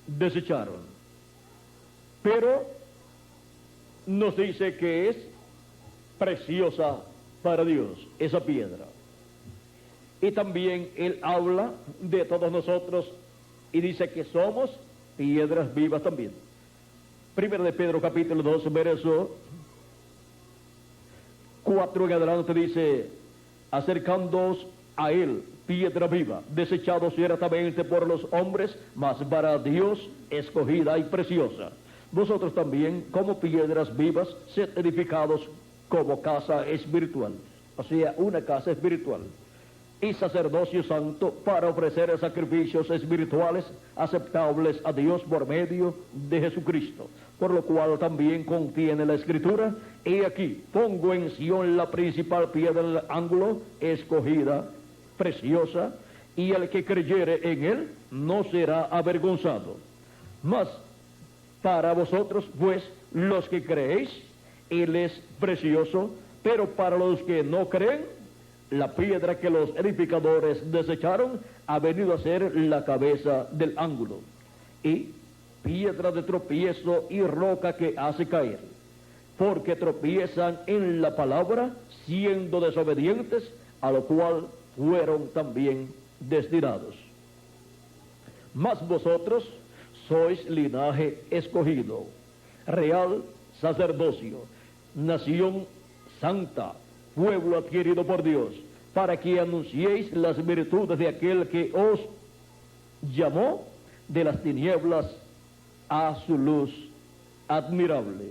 A: desecharon. Pero nos dice que es preciosa para Dios esa piedra. Y también Él habla de todos nosotros y dice que somos piedras vivas también. Primero de Pedro capítulo 2 verso 4 en adelante dice: acercándoos a Él, piedra viva, desechado ciertamente por los hombres, mas para Dios escogida y preciosa. Vosotros también, como piedras vivas, sed edificados como casa espiritual, o sea, una casa espiritual, y sacerdocio santo, para ofrecer sacrificios espirituales aceptables a Dios por medio de Jesucristo. Por lo cual también contiene la Escritura: he aquí, pongo en Sión la principal piedra del ángulo, escogida, preciosa, y el que creyere en él no será avergonzado. Mas para vosotros, pues, los que creéis, él es precioso, pero para los que no creen, la piedra que los edificadores desecharon ha venido a ser la cabeza del ángulo, y piedra de tropiezo y roca que hace caer, porque tropiezan en la palabra, siendo desobedientes, a lo cual fueron también destinados. Mas vosotros sois linaje escogido, real sacerdocio, nación santa, pueblo adquirido por Dios, para que anunciéis las virtudes de aquel que os llamó de las tinieblas a su luz admirable.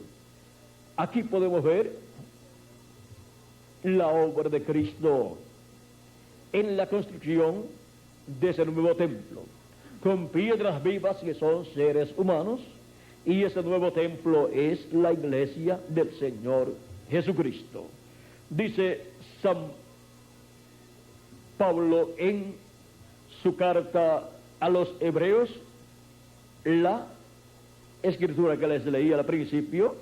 A: Aquí podemos ver la obra de Cristo en la construcción de ese nuevo templo, con piedras vivas que son seres humanos, y ese nuevo templo es la iglesia del Señor Jesucristo. Dice San Pablo en su carta a los hebreos, la escritura que les leí al principio,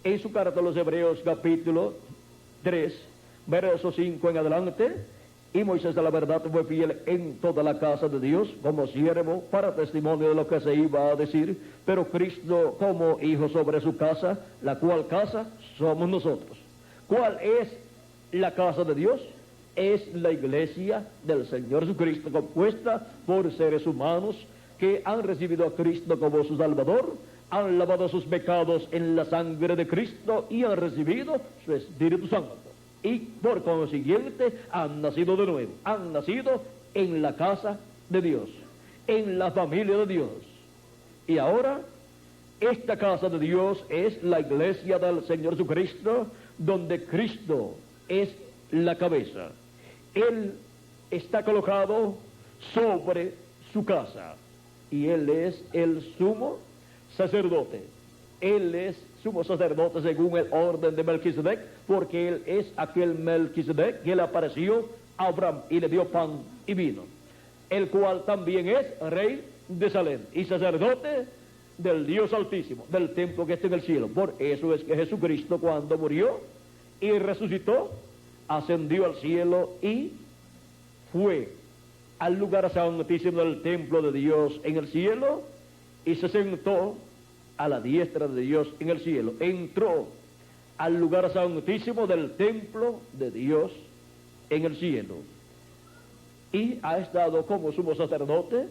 A: en su carta a los hebreos capítulo 3, verso 5 en adelante: y Moisés de la verdad fue fiel en toda la casa de Dios como siervo para testimonio de lo que se iba a decir, pero Cristo como hijo sobre su casa, la cual casa somos nosotros. ¿Cuál es la casa de Dios? Es la iglesia del Señor Jesucristo, compuesta por seres humanos que han recibido a Cristo como su Salvador, han lavado sus pecados en la sangre de Cristo y han recibido su Espíritu Santo. Y por consiguiente han nacido de nuevo, han nacido en la casa de Dios, en la familia de Dios. Y ahora, esta casa de Dios es la iglesia del Señor Jesucristo, donde Cristo es la cabeza. Él está colocado sobre su casa y Él es el sumo sacerdote. Él es sumo sacerdote según el orden de Melquisedec, porque Él es aquel Melquisedec que le apareció a Abraham y le dio pan y vino, el cual también es rey de Salem y sacerdote del Dios Altísimo, del templo que está en el cielo. Por eso es que Jesucristo, cuando murió y resucitó, ascendió al cielo y fue al lugar santísimo del templo de Dios en el cielo y se sentó a la diestra de Dios en el cielo. Entró al lugar santísimo del templo de Dios en el cielo y ha estado como sumo sacerdote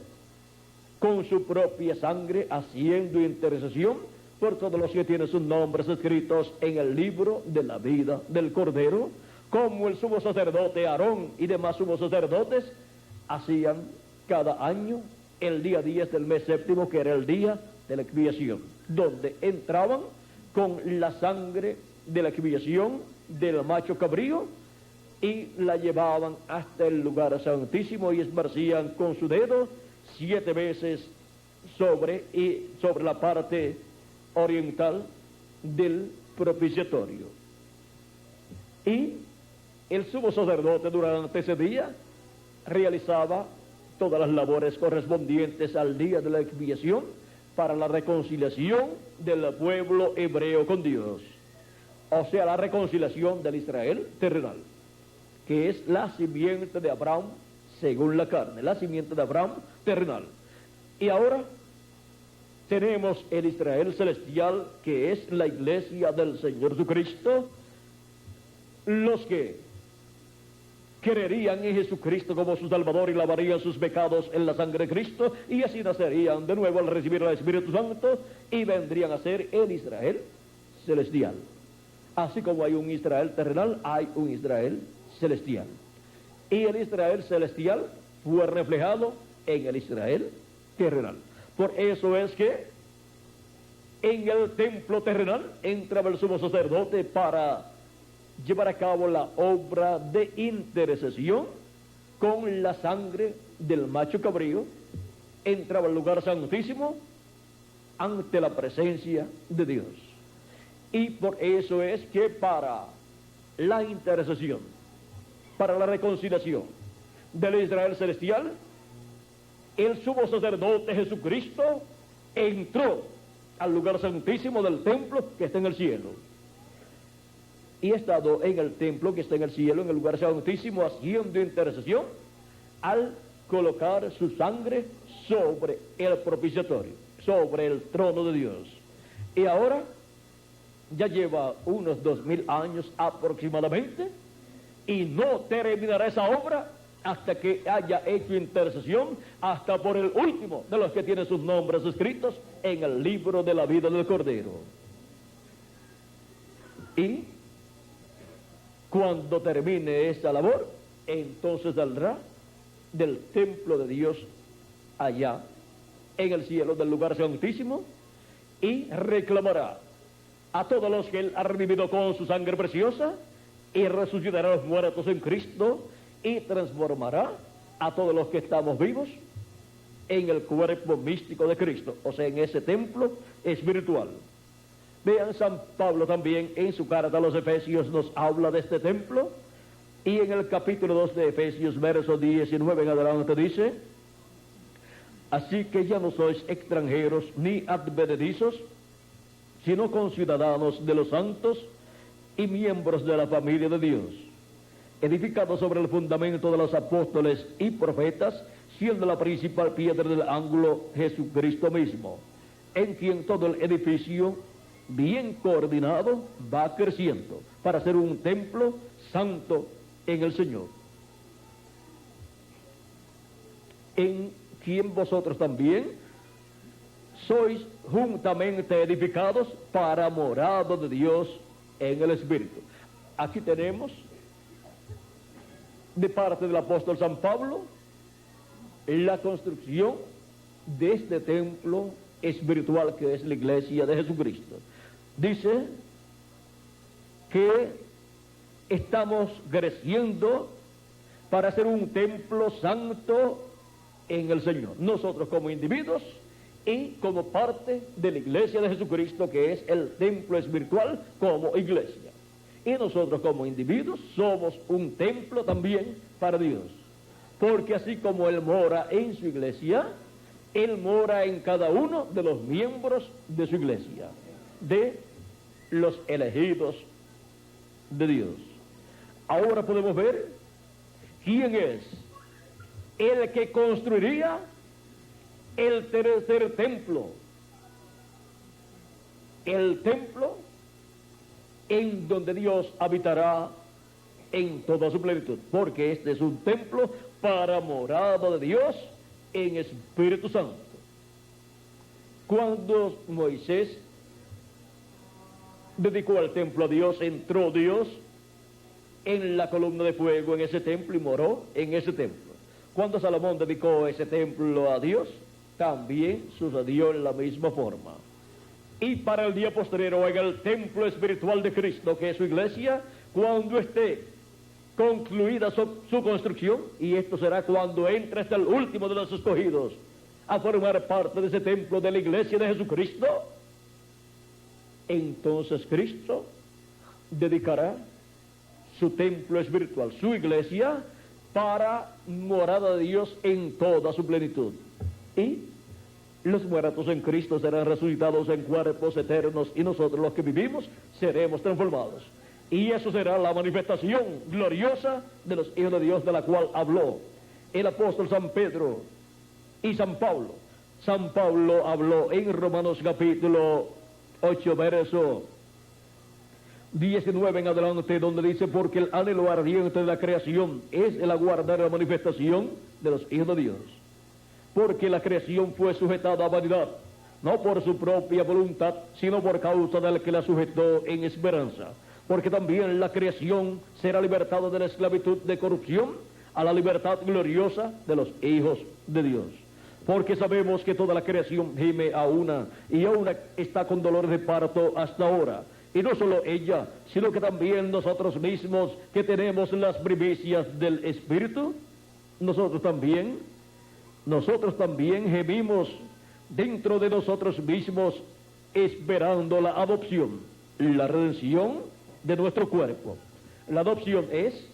A: con su propia sangre haciendo intercesión por todos los que tienen sus nombres escritos en el libro de la vida del Cordero, como el sumo sacerdote Aarón y demás sumos sacerdotes hacían cada año el día 10 del mes séptimo, que era el día de la expiación, donde entraban con la sangre de la expiación del macho cabrío y la llevaban hasta el lugar santísimo y esparcían con su dedo 7 veces sobre la parte oriental del propiciatorio. Y el sumo sacerdote durante ese día realizaba todas las labores correspondientes al día de la expiación para la reconciliación del pueblo hebreo con Dios, o sea, la reconciliación del Israel terrenal, que es la simiente de Abraham según la carne, la simiente de Abraham terrenal. Y ahora tenemos el Israel celestial, que es la iglesia del Señor Jesucristo, los que creerían en Jesucristo como su Salvador y lavarían sus pecados en la sangre de Cristo, y así nacerían de nuevo al recibir el Espíritu Santo y vendrían a ser el Israel celestial. Así como hay un Israel terrenal, hay un Israel celestial. Y el Israel celestial fue reflejado en el Israel terrenal. Por eso es que en el templo terrenal entraba el sumo sacerdote para llevar a cabo la obra de intercesión con la sangre del macho cabrío. Entraba al lugar santísimo ante la presencia de Dios. Y por eso es que para la intercesión, para la reconciliación del Israel celestial, el sumo sacerdote Jesucristo entró al lugar santísimo del templo que está en el cielo. Y ha estado en el templo que está en el cielo, en el lugar santísimo, haciendo intercesión al colocar su sangre sobre el propiciatorio, sobre el trono de Dios. Y ahora ya lleva unos 2000 años aproximadamente y no terminará esa obra hasta que haya hecho intercesión hasta por el último de los que tienen sus nombres escritos en el libro de la vida del Cordero. Y cuando termine esa labor, entonces saldrá del templo de Dios allá en el cielo del lugar santísimo y reclamará a todos los que él ha redimido con su sangre preciosa y resucitará a los muertos en Cristo y transformará a todos los que estamos vivos en el cuerpo místico de Cristo, o sea, en ese templo espiritual. Vean, San Pablo también en su carta a los Efesios nos habla de este templo, y en el capítulo 2 de Efesios, verso 19 en adelante dice: así que ya no sois extranjeros ni advenedizos, sino conciudadanos de los santos y miembros de la familia de Dios, edificados sobre el fundamento de los apóstoles y profetas, siendo la principal piedra del ángulo Jesucristo mismo, en quien todo el edificio, bien coordinado, va creciendo para ser un templo santo en el Señor, en quien vosotros también sois juntamente edificados para morada de Dios en el Espíritu. Aquí tenemos, de parte del apóstol San Pablo, la construcción de este templo espiritual que es la iglesia de Jesucristo. Dice que estamos creciendo para ser un templo santo en el Señor, nosotros como individuos y como parte de la iglesia de Jesucristo, que es el templo espiritual como iglesia. Y nosotros como individuos somos un templo también para Dios, porque así como Él mora en su iglesia, Él mora en cada uno de los miembros de su iglesia, de los elegidos de Dios. Ahora podemos ver quién es el que construiría el tercer templo, el templo en donde Dios habitará en toda su plenitud, porque este es un templo para morada de Dios en Espíritu Santo. Cuando Moisés dedicó al templo a Dios, entró Dios en la columna de fuego en ese templo y moró en ese templo. Cuando Salomón dedicó ese templo a Dios, también sucedió en la misma forma. Y para el día postrero, en el templo espiritual de Cristo, que es su iglesia, cuando esté concluida su construcción, y esto será cuando entre hasta el último de los escogidos a formar parte de ese templo de la iglesia de Jesucristo, entonces Cristo dedicará su templo espiritual, su iglesia, para morada de Dios en toda su plenitud. Y los muertos en Cristo serán resucitados en cuerpos eternos, y nosotros los que vivimos seremos transformados. Y eso será la manifestación gloriosa de los hijos de Dios, de la cual habló el apóstol San Pedro y San Pablo. San Pablo habló en Romanos capítulo 8, verso 19 en adelante, donde dice: porque el anhelo ardiente de la creación es el aguardar la manifestación de los hijos de Dios. Porque la creación fue sujetada a vanidad, no por su propia voluntad, sino por causa del que la sujetó en esperanza. Porque también la creación será libertada de la esclavitud de corrupción a la libertad gloriosa de los hijos de Dios. Porque sabemos que toda la creación gime a una, y a una está con dolores de parto hasta ahora. Y no solo ella, sino que también nosotros mismos, que tenemos las primicias del Espíritu, nosotros también gemimos dentro de nosotros mismos, esperando la adopción, la redención de nuestro cuerpo. La adopción es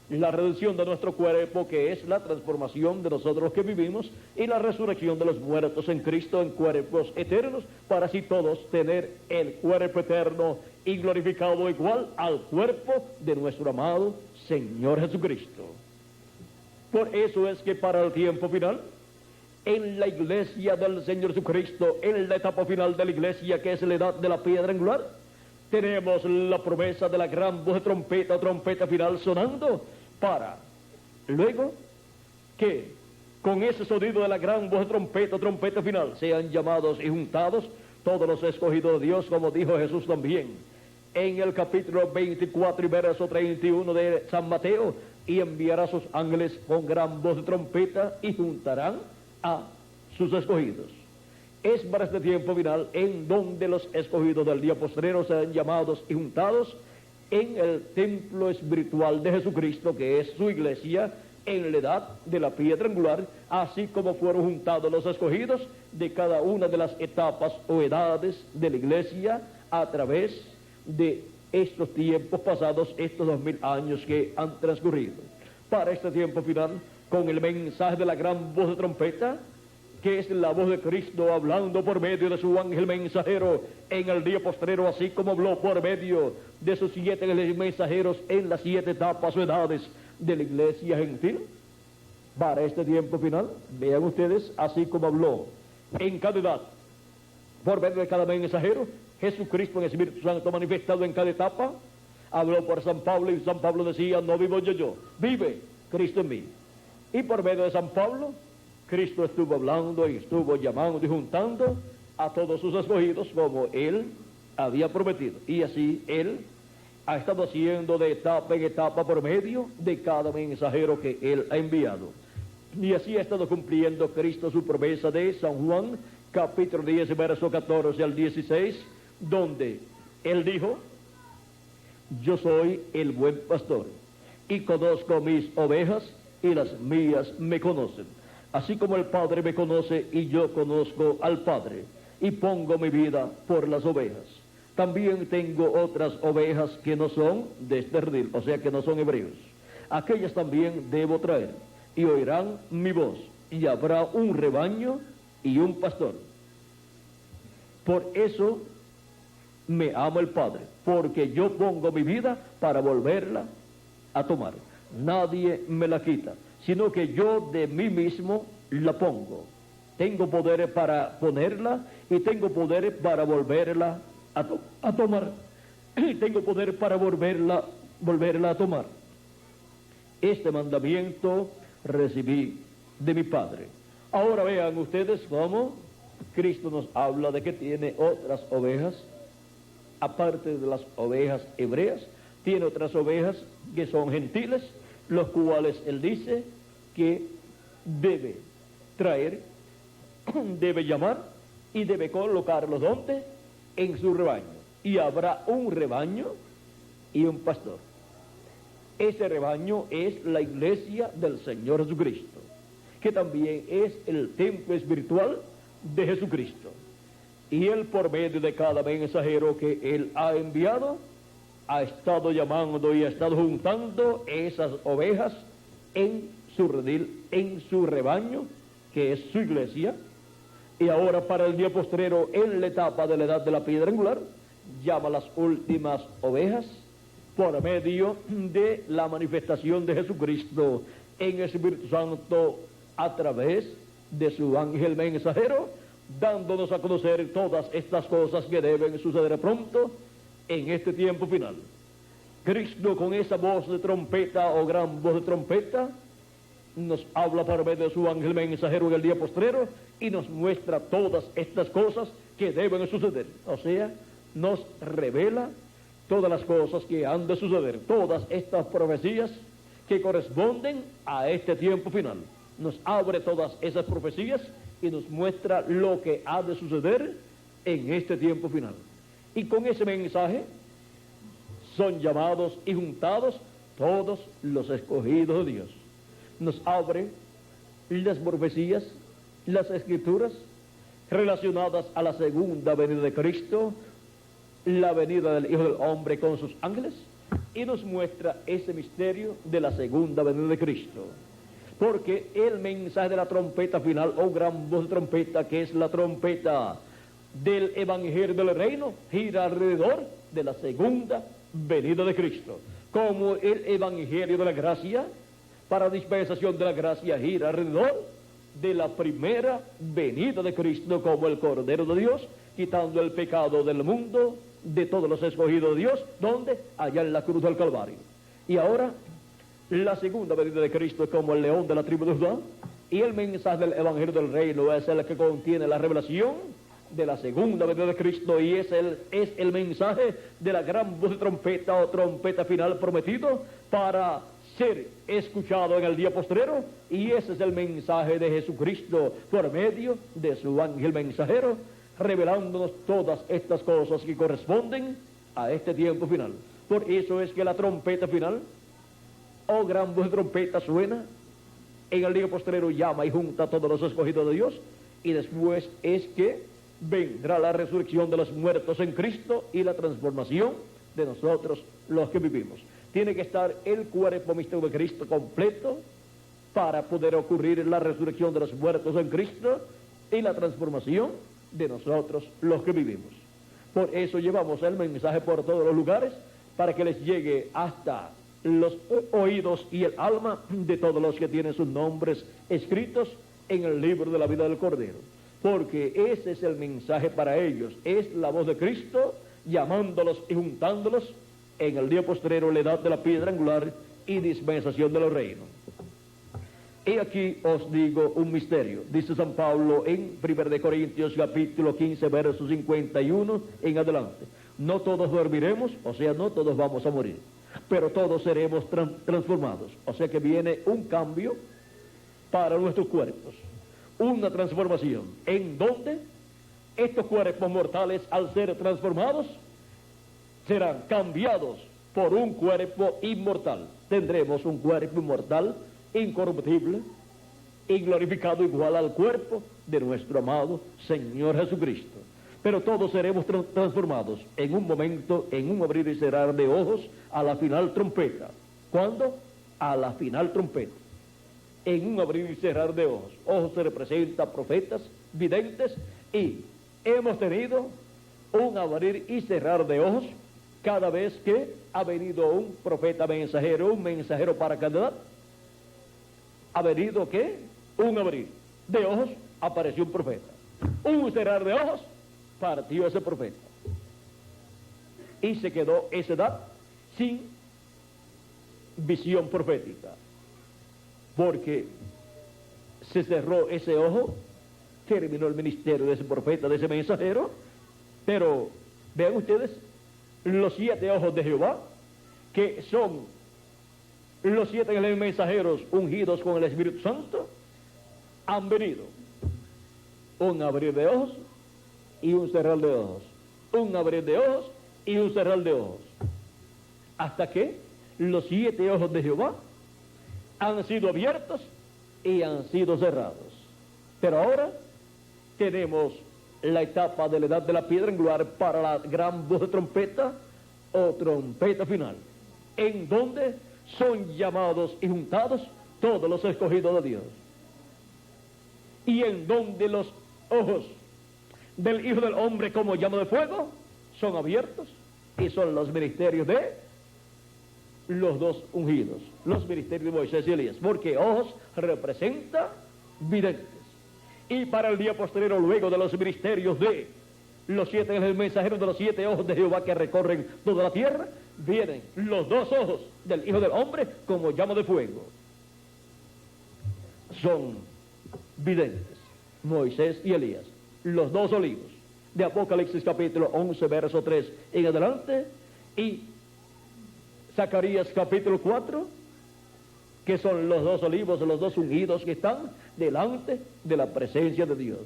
A: la redención de nuestro cuerpo, que es la transformación de nosotros que vivimos, y la resurrección de los muertos en Cristo en cuerpos eternos, para así todos tener el cuerpo eterno y glorificado igual al cuerpo de nuestro amado Señor Jesucristo. Por eso es que para el tiempo final, en la iglesia del Señor Jesucristo, en la etapa final de la iglesia, que es la edad de la piedra angular, tenemos la promesa de la gran voz de trompeta final sonando, para luego que con ese sonido de la gran voz de trompeta final, sean llamados y juntados todos los escogidos de Dios, como dijo Jesús también en el capítulo 24 y verso 31 de San Mateo: y enviará a sus ángeles con gran voz de trompeta, y juntarán a sus escogidos. Es para este tiempo final en donde los escogidos del día postrero serán llamados y juntados en el templo espiritual de Jesucristo, que es su iglesia, en la edad de la piedra angular, así como fueron juntados los escogidos de cada una de las etapas o edades de la iglesia a través de estos tiempos pasados, estos 2000 años que han transcurrido. Para este tiempo final, con el mensaje de la gran voz de trompeta, que es la voz de Cristo hablando por medio de su ángel mensajero en el día postrero, así como habló por medio de sus 7 ángeles mensajeros en las 7 etapas o edades de la iglesia gentil. Para este tiempo final, vean ustedes, así como habló en cada edad, por medio de cada mensajero, Jesucristo en el Espíritu Santo manifestado en cada etapa, habló por San Pablo, y San Pablo decía: no vivo yo, vive Cristo en mí. Y por medio de San Pablo, Cristo estuvo hablando y estuvo llamando y juntando a todos sus escogidos como Él había prometido. Y así Él ha estado haciendo de etapa en etapa por medio de cada mensajero que Él ha enviado. Y así ha estado cumpliendo Cristo su promesa de San Juan, capítulo 10, verso 14 al 16, donde Él dijo: yo soy el buen pastor, y conozco mis ovejas, y las mías me conocen. Así como el Padre me conoce, y yo conozco al Padre, y pongo mi vida por las ovejas. También tengo otras ovejas que no son de este redil, o sea que no son hebreos. Aquellas también debo traer, y oirán mi voz, y habrá un rebaño y un pastor. Por eso me ama el Padre, porque yo pongo mi vida para volverla a tomar. Nadie me la quita, sino que yo de mí mismo la pongo. Tengo poder para ponerla y tengo poder para volverla a tomar. Y tengo poder para volverla a tomar. Este mandamiento recibí de mi Padre. Ahora vean ustedes cómo Cristo nos habla de que tiene otras ovejas, aparte de las ovejas hebreas, tiene otras ovejas que son gentiles, los cuales Él dice que debe traer, debe llamar y debe colocarlos donde, en su rebaño. Y habrá un rebaño y un pastor. Ese rebaño es la iglesia del Señor Jesucristo, que también es el templo espiritual de Jesucristo. Y Él, por medio de cada mensajero que Él ha enviado, ha estado llamando y ha estado juntando esas ovejas en su redil, en su rebaño, que es su iglesia. Y ahora, para el día postrero, en la etapa de la edad de la piedra angular, llama las últimas ovejas por medio de la manifestación de Jesucristo en el Espíritu Santo a través de su ángel mensajero, dándonos a conocer todas estas cosas que deben suceder pronto en este tiempo final. Cristo, con esa voz de trompeta o gran voz de trompeta, nos habla por medio de su ángel mensajero en el día postrero y nos muestra todas estas cosas que deben suceder. O sea, nos revela todas las cosas que han de suceder, todas estas profecías que corresponden a este tiempo final. Nos abre todas esas profecías y nos muestra lo que ha de suceder en este tiempo final. Y con ese mensaje son llamados y juntados todos los escogidos de Dios. Nos abre las profecías, las escrituras relacionadas a la segunda venida de Cristo, la venida del Hijo del Hombre con sus ángeles, y nos muestra ese misterio de la segunda venida de Cristo. Porque el mensaje de la trompeta final, o gran voz de trompeta, que es la trompeta del Evangelio del Reino, gira alrededor de la segunda venida de Cristo. Como el Evangelio de la Gracia, para dispensación de la gracia, gira alrededor de la primera venida de Cristo como el Cordero de Dios, quitando el pecado del mundo, de todos los escogidos de Dios, donde allá en la cruz del Calvario. Y ahora la segunda venida de Cristo es como el león de la tribu de Judá, y el mensaje del Evangelio del Reino es el que contiene la revelación de la segunda venida de Cristo, y es el mensaje de la gran voz de trompeta o trompeta final prometido para ser escuchado en el día postrero, y ese es el mensaje de Jesucristo por medio de su ángel mensajero, revelándonos todas estas cosas que corresponden a este tiempo final. Por eso es que la trompeta final, o gran voz de trompeta, suena en el día postrero, llama y junta a todos los escogidos de Dios, y después es que vendrá la resurrección de los muertos en Cristo y la transformación de nosotros los que vivimos. Tiene que estar el cuerpo místico de Cristo completo para poder ocurrir la resurrección de los muertos en Cristo y la transformación de nosotros los que vivimos. Por eso llevamos el mensaje por todos los lugares, para que les llegue hasta los oídos y el alma de todos los que tienen sus nombres escritos en el libro de la vida del Cordero. Porque ese es el mensaje para ellos, es la voz de Cristo llamándolos y juntándolos en el día postrero, la edad de la piedra angular y dispensación de los reinos. Y aquí os digo un misterio, dice San Pablo en 1 Corintios capítulo 15, verso 51 en adelante. No todos dormiremos, o sea, no todos vamos a morir, pero todos seremos transformados. O sea que viene un cambio para nuestros cuerpos, una transformación, en donde estos cuerpos mortales, al ser transformados, serán cambiados por un cuerpo inmortal. Tendremos un cuerpo inmortal, incorruptible y glorificado, igual al cuerpo de nuestro amado Señor Jesucristo. Pero todos seremos transformados en un momento, en un abrir y cerrar de ojos, a la final trompeta. ¿Cuándo? A la final trompeta. En un abrir y cerrar de ojos. Ojos se representa profetas, videntes, y hemos tenido un abrir y cerrar de ojos cada vez que ha venido un profeta mensajero, un mensajero para cada edad. Ha venido ¿qué? Un abrir de ojos, apareció un profeta. Un cerrar de ojos, partió ese profeta. Y se quedó esa edad sin visión profética. Porque se cerró ese ojo, terminó el ministerio de ese profeta, de ese mensajero. Pero vean ustedes, los 7 ojos de Jehová, que son los 7 mensajeros ungidos con el Espíritu Santo, han venido. Un abrir de ojos y un cerrar de ojos. Un abrir de ojos y un cerrar de ojos. Hasta que los 7 ojos de Jehová han sido abiertos y han sido cerrados. Pero ahora tenemos la etapa de la edad de la piedra angular para la gran voz de trompeta o trompeta final, en donde son llamados y juntados todos los escogidos de Dios, y en donde los ojos del Hijo del Hombre como llama de fuego son abiertos, y son los ministerios de los 2 ungidos, los ministerios de Moisés y Elías, porque ojos representa videntes. Y para el día posterior, luego de los ministerios de los 7 mensajeros, de los 7 ojos de Jehová que recorren toda la tierra, vienen los 2 ojos del Hijo del Hombre como llama de fuego. Son videntes, Moisés y Elías, los 2 olivos de Apocalipsis capítulo 11, verso 3 en adelante, y Zacarías capítulo 4, que son los 2 olivos, los 2 ungidos que están delante de la presencia de Dios.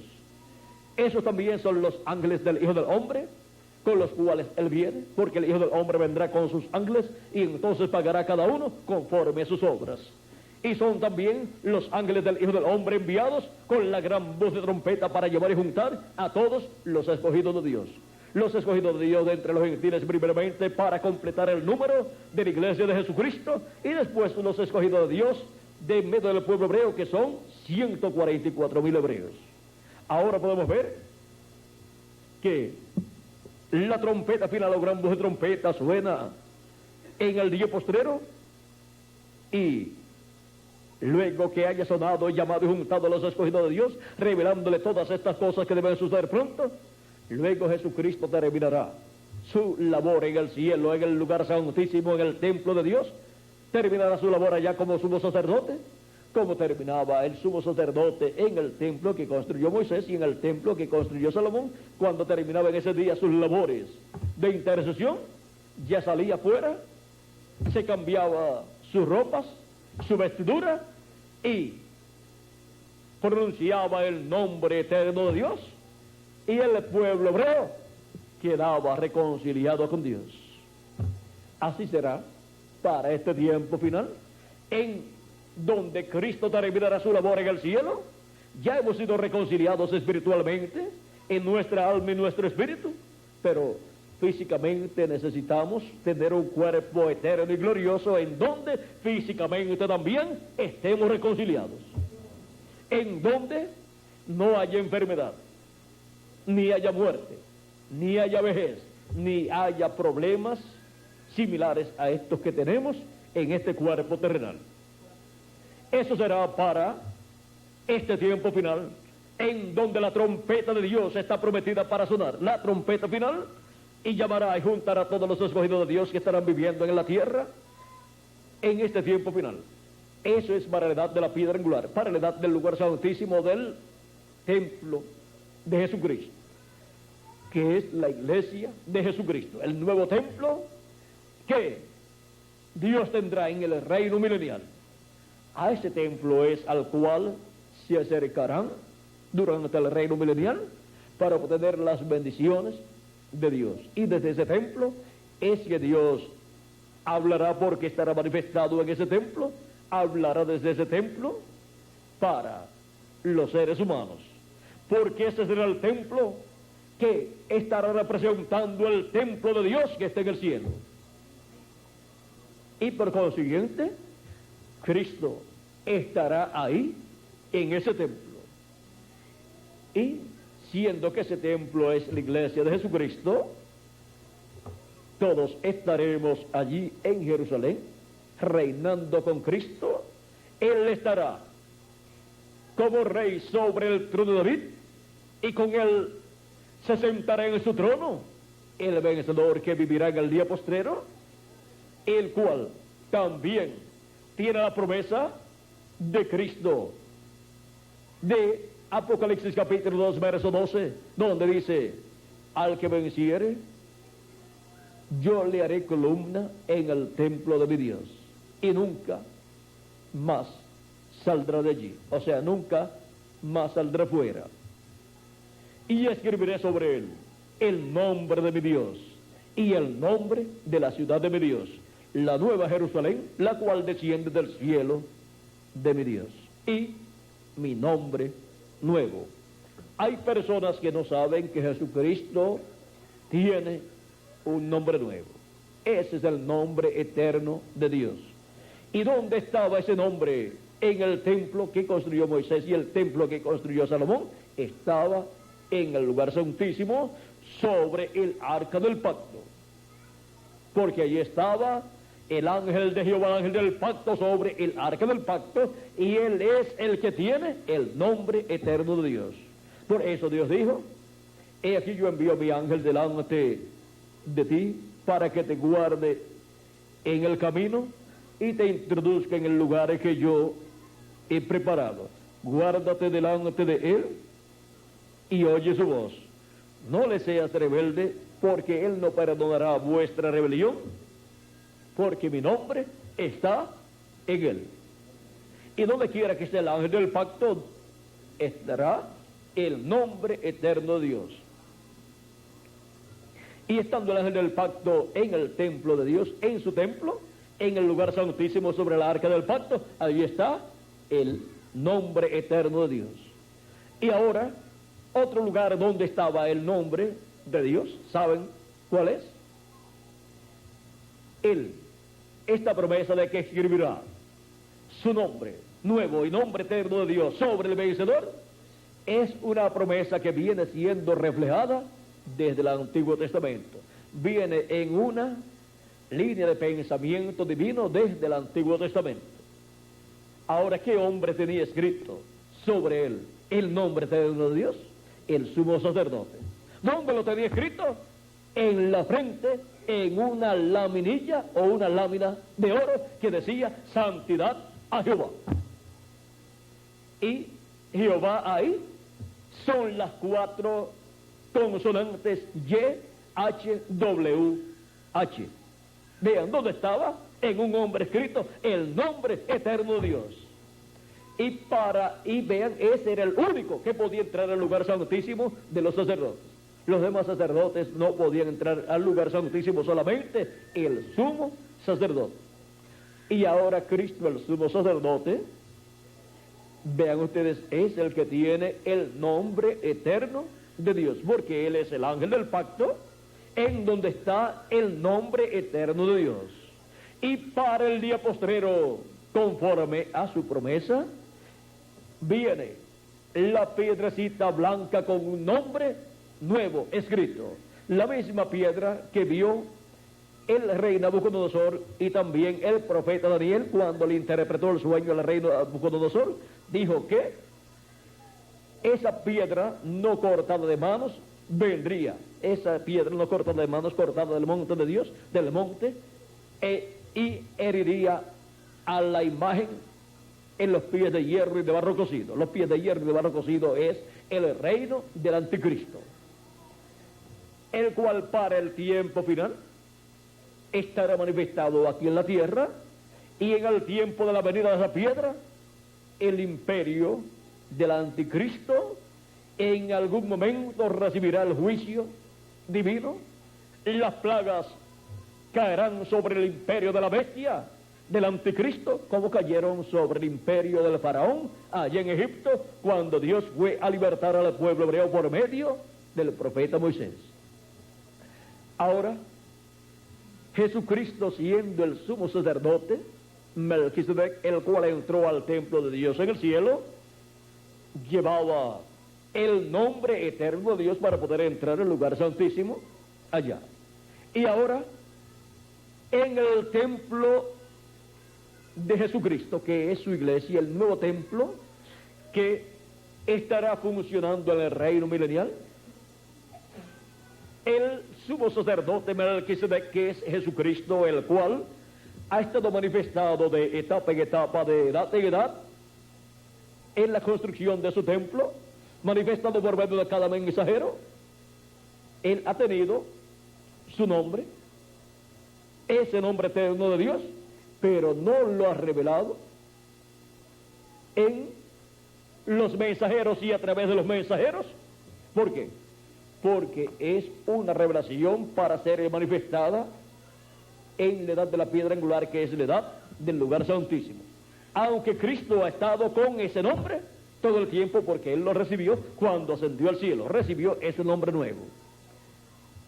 A: Esos también son los ángeles del Hijo del Hombre, con los cuales Él viene, porque el Hijo del Hombre vendrá con sus ángeles y entonces pagará cada uno conforme a sus obras. Y son también los ángeles del Hijo del Hombre enviados con la gran voz de trompeta para llevar y juntar a todos los escogidos de Dios. Los escogidos de Dios de entre los gentiles, primeramente para completar el número de la iglesia de Jesucristo, y después los escogidos de Dios de medio del pueblo hebreo, que son 144,000 hebreos. Ahora podemos ver que la trompeta final, o gran voz de trompeta, suena en el día postrero, y luego que haya sonado, llamado y juntado a los escogidos de Dios, revelándole todas estas cosas que deben suceder pronto, luego Jesucristo terminará su labor en el cielo, en el lugar santísimo, en el templo de Dios. Terminará su labor allá como sumo sacerdote, como terminaba el sumo sacerdote en el templo que construyó Moisés y en el templo que construyó Salomón. Cuando terminaba en ese día sus labores de intercesión, ya salía afuera, se cambiaba sus ropas su vestidura y pronunciaba el nombre eterno de Dios, y el pueblo hebreo quedaba reconciliado con Dios. Así será para este tiempo final, en donde Cristo terminará su labor en el cielo. Ya hemos sido reconciliados espiritualmente en nuestra alma y nuestro espíritu, pero físicamente necesitamos tener un cuerpo eterno y glorioso en donde físicamente también estemos reconciliados, en donde no haya enfermedad, ni haya muerte, ni haya vejez, ni haya problemas similares a estos que tenemos en este cuerpo terrenal. Eso será para este tiempo final, en donde la trompeta de Dios está prometida para sonar, la trompeta final, y llamará y juntará a todos los escogidos de Dios que estarán viviendo en la tierra en este tiempo final. Eso es para la edad de la piedra angular, para la edad del lugar santísimo del templo de Jesucristo, que es la iglesia de Jesucristo, el nuevo templo que Dios tendrá en el reino milenial. A ese templo es al cual se acercarán durante el reino milenial para obtener las bendiciones de Dios. Y desde ese templo es que Dios hablará, porque estará manifestado en ese templo, hablará desde ese templo para los seres humanos, porque ese será el templo que estará representando el templo de Dios que está en el cielo. Y por consiguiente, Cristo estará ahí en ese templo. Y siendo que ese templo es la iglesia de Jesucristo, todos estaremos allí en Jerusalén, reinando con Cristo. Él estará como rey sobre el trono de David, y con él se sentará en su trono el vencedor que vivirá en el día postrero, el cual también tiene la promesa de Cristo, de Apocalipsis capítulo 2, verso 12, donde dice: al que venciere, yo le haré columna en el templo de mi Dios, y nunca más saldrá de allí. O sea, nunca más saldrá fuera. Y escribiré sobre él el nombre de mi Dios y el nombre de la ciudad de mi Dios, la nueva Jerusalén, la cual desciende del cielo de mi Dios, y mi nombre nuevo. Hay personas que no saben que Jesucristo tiene un nombre nuevo. Ese es el nombre eterno de Dios. ¿Y dónde estaba ese nombre? En el templo que construyó Moisés, y el templo que construyó Salomón estaba en el lugar santísimo, sobre el arca del pacto, porque allí estaba el ángel de Jehová, el ángel del pacto, sobre el arca del pacto, y él es el que tiene el nombre eterno de Dios. Por eso Dios dijo: he aquí yo envío a mi ángel delante de ti, para que te guarde en el camino y te introduzca en el lugar que yo he preparado. Guárdate delante de él y oye su voz. No le seas rebelde, porque él no perdonará vuestra rebelión, porque mi nombre está en él. Y donde quiera que esté el ángel del pacto, estará el nombre eterno de Dios. Y estando el ángel del pacto en el templo de Dios, en su templo, en el lugar santísimo sobre el arca del pacto, allí está el nombre eterno de Dios. Y ahora, otro lugar donde estaba el nombre de Dios, ¿saben cuál es? Él, esta promesa de que escribirá su nombre nuevo y nombre eterno de Dios sobre el vencedor, es una promesa que viene siendo reflejada desde el Antiguo Testamento. Viene en una línea de pensamiento divino desde el Antiguo Testamento. Ahora, ¿qué hombre tenía escrito sobre él el nombre eterno de Dios? El sumo sacerdote. ¿Dónde lo tenía escrito? En la frente, en una laminilla o una lámina de oro que decía: santidad a Jehová. Y Jehová ahí son las 4 consonantes Y, H, W, H. Vean, ¿dónde estaba en un hombre escrito el nombre eterno de Dios. Y vean, ese era el único que podía entrar al lugar santísimo de los sacerdotes. Los demás sacerdotes no podían entrar al lugar santísimo, solamente el sumo sacerdote. Y ahora Cristo, el sumo sacerdote, vean ustedes, es el que tiene el nombre eterno de Dios, porque Él es el ángel del pacto, en donde está el nombre eterno de Dios. Y para el día postrero, conforme a su promesa, viene la piedrecita blanca con un nombre nuevo escrito, la misma piedra que vio el rey Nabucodonosor y también el profeta Daniel cuando le interpretó el sueño al rey Nabucodonosor. Dijo que esa piedra no cortada de manos vendría, esa piedra no cortada de manos, cortada del monte de Dios, del monte, y heriría a la imagen en los pies de hierro y de barro cocido. Los pies de hierro y de barro cocido es el reino del anticristo, el cual para el tiempo final estará manifestado aquí en la tierra, y en el tiempo de la venida de esa piedra, el imperio del anticristo en algún momento recibirá el juicio divino, y las plagas caerán sobre el imperio de la bestia, del anticristo, como cayeron sobre el imperio del faraón allá en Egipto, cuando Dios fue a libertar al pueblo hebreo por medio del profeta Moisés. Ahora, Jesucristo, siendo el sumo sacerdote, Melquisedec, el cual entró al templo de Dios en el cielo, llevaba el nombre eterno de Dios para poder entrar al lugar santísimo allá. Y ahora, en el templo de Jesucristo, que es su iglesia, el nuevo templo, que estará funcionando en el reino milenial, el sumo sacerdote Melquisedec, que es Jesucristo, el cual ha estado manifestado de etapa en etapa, de edad en edad, en la construcción de su templo, manifestado por medio de cada mensajero. Él ha tenido su nombre, ese nombre eterno de Dios, pero no lo ha revelado en los mensajeros y a través de los mensajeros. ¿Por qué? Porque es una revelación para ser manifestada en la edad de la piedra angular, que es la edad del lugar santísimo. Aunque Cristo ha estado con ese nombre todo el tiempo, porque Él lo recibió cuando ascendió al cielo, recibió ese nombre nuevo.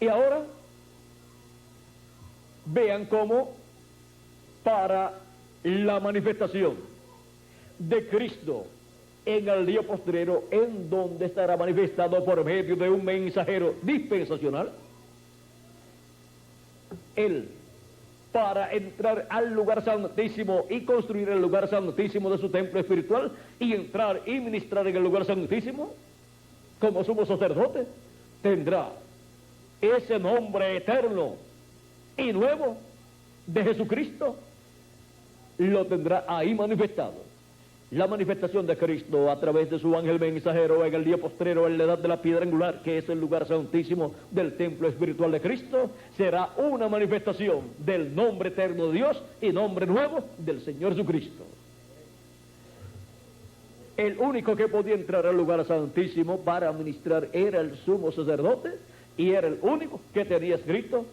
A: Y ahora, vean cómo para la manifestación de Cristo en el día postrero, en donde estará manifestado por medio de un mensajero dispensacional, Él, para entrar al lugar santísimo y construir el lugar santísimo de su templo espiritual, y entrar y ministrar en el lugar santísimo, como sumo sacerdote, tendrá ese nombre eterno y nuevo de Jesucristo, lo tendrá ahí manifestado. La manifestación de Cristo a través de su ángel mensajero en el día postrero, en la edad de la piedra angular, que es el lugar santísimo del templo espiritual de Cristo, será una manifestación del nombre eterno de Dios y nombre nuevo del Señor Jesucristo. El único que podía entrar al lugar santísimo para ministrar era el sumo sacerdote, y era el único que tenía escrito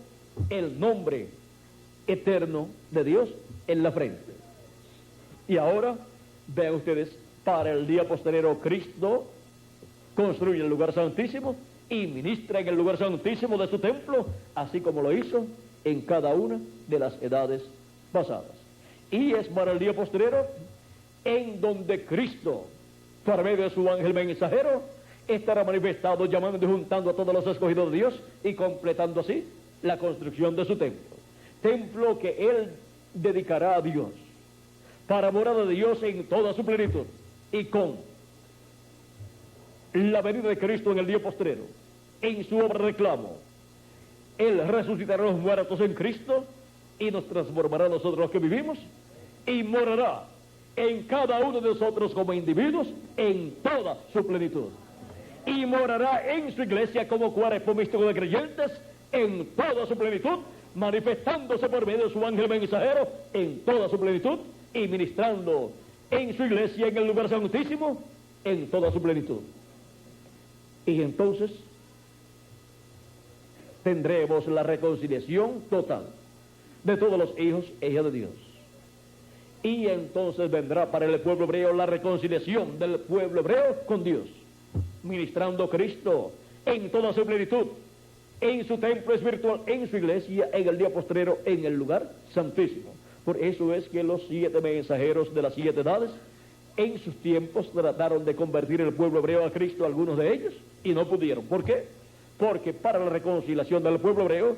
A: el nombre eterno de Dios en la frente. Y ahora, vean ustedes, para el día posterior, Cristo construye el lugar santísimo y ministra en el lugar santísimo de su templo, así como lo hizo en cada una de las edades pasadas. Y es para el día posterior en donde Cristo, por medio de su ángel mensajero, estará manifestado, llamando y juntando a todos los escogidos de Dios y completando así la construcción de su templo. Templo que Él dedicará a Dios, para morada de Dios en toda su plenitud, y con la venida de Cristo en el día postrero, en su obra de reclamo, Él resucitará a los muertos en Cristo y nos transformará a nosotros los que vivimos, y morará en cada uno de nosotros como individuos en toda su plenitud, y morará en su iglesia como cuerpo místico de creyentes en toda su plenitud, manifestándose por medio de su ángel mensajero en toda su plenitud y ministrando en su iglesia en el lugar santísimo en toda su plenitud. Y entonces tendremos la reconciliación total de todos los hijos e hijas de Dios. Y entonces vendrá para el pueblo hebreo la reconciliación del pueblo hebreo con Dios, ministrando Cristo en toda su plenitud, en su templo espiritual, en su iglesia, en el día postrero, en el lugar santísimo. Por eso es que los 7 mensajeros de las 7 edades, en sus tiempos trataron de convertir el pueblo hebreo a Cristo, algunos de ellos, y no pudieron. ¿Por qué? Porque para la reconciliación del pueblo hebreo,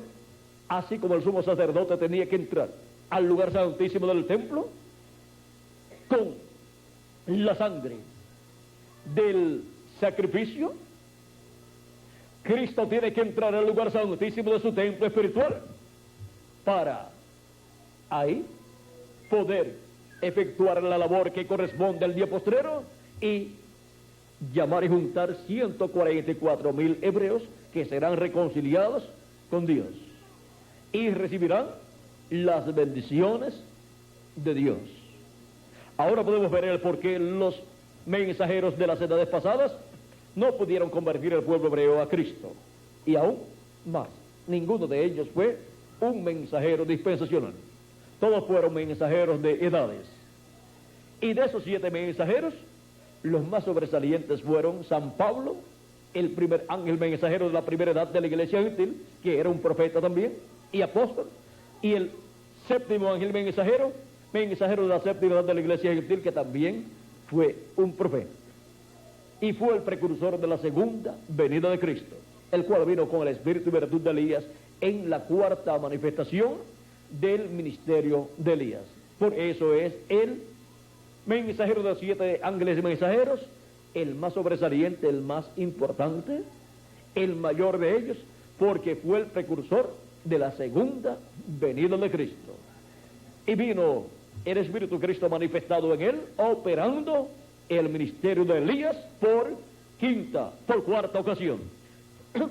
A: así como el sumo sacerdote tenía que entrar al lugar santísimo del templo, con la sangre del sacrificio, Cristo tiene que entrar al lugar santísimo de su templo espiritual para ahí poder efectuar la labor que corresponde al día postrero y llamar y juntar 144,000 hebreos que serán reconciliados con Dios y recibirán las bendiciones de Dios. Ahora podemos ver el por qué los mensajeros de las edades pasadas no pudieron convertir al pueblo hebreo a Cristo. Y aún más, ninguno de ellos fue un mensajero dispensacional. Todos fueron mensajeros de edades. Y de esos 7 mensajeros, los más sobresalientes fueron San Pablo, el primer ángel mensajero de la primera edad de la iglesia gentil, que era un profeta también, y apóstol, y el 7º ángel mensajero de la séptima edad de la iglesia gentil, que también fue un profeta. Y fue el precursor de la segunda venida de Cristo, el cual vino con el espíritu y virtud de Elías en la 4ª manifestación del ministerio de Elías. Por eso es el mensajero de los 7 ángeles mensajeros, el más sobresaliente, el más importante, el mayor de ellos, porque fue el precursor de la segunda venida de Cristo. Y vino el Espíritu de Cristo manifestado en él, operando el ministerio de Elías por 4ª ocasión.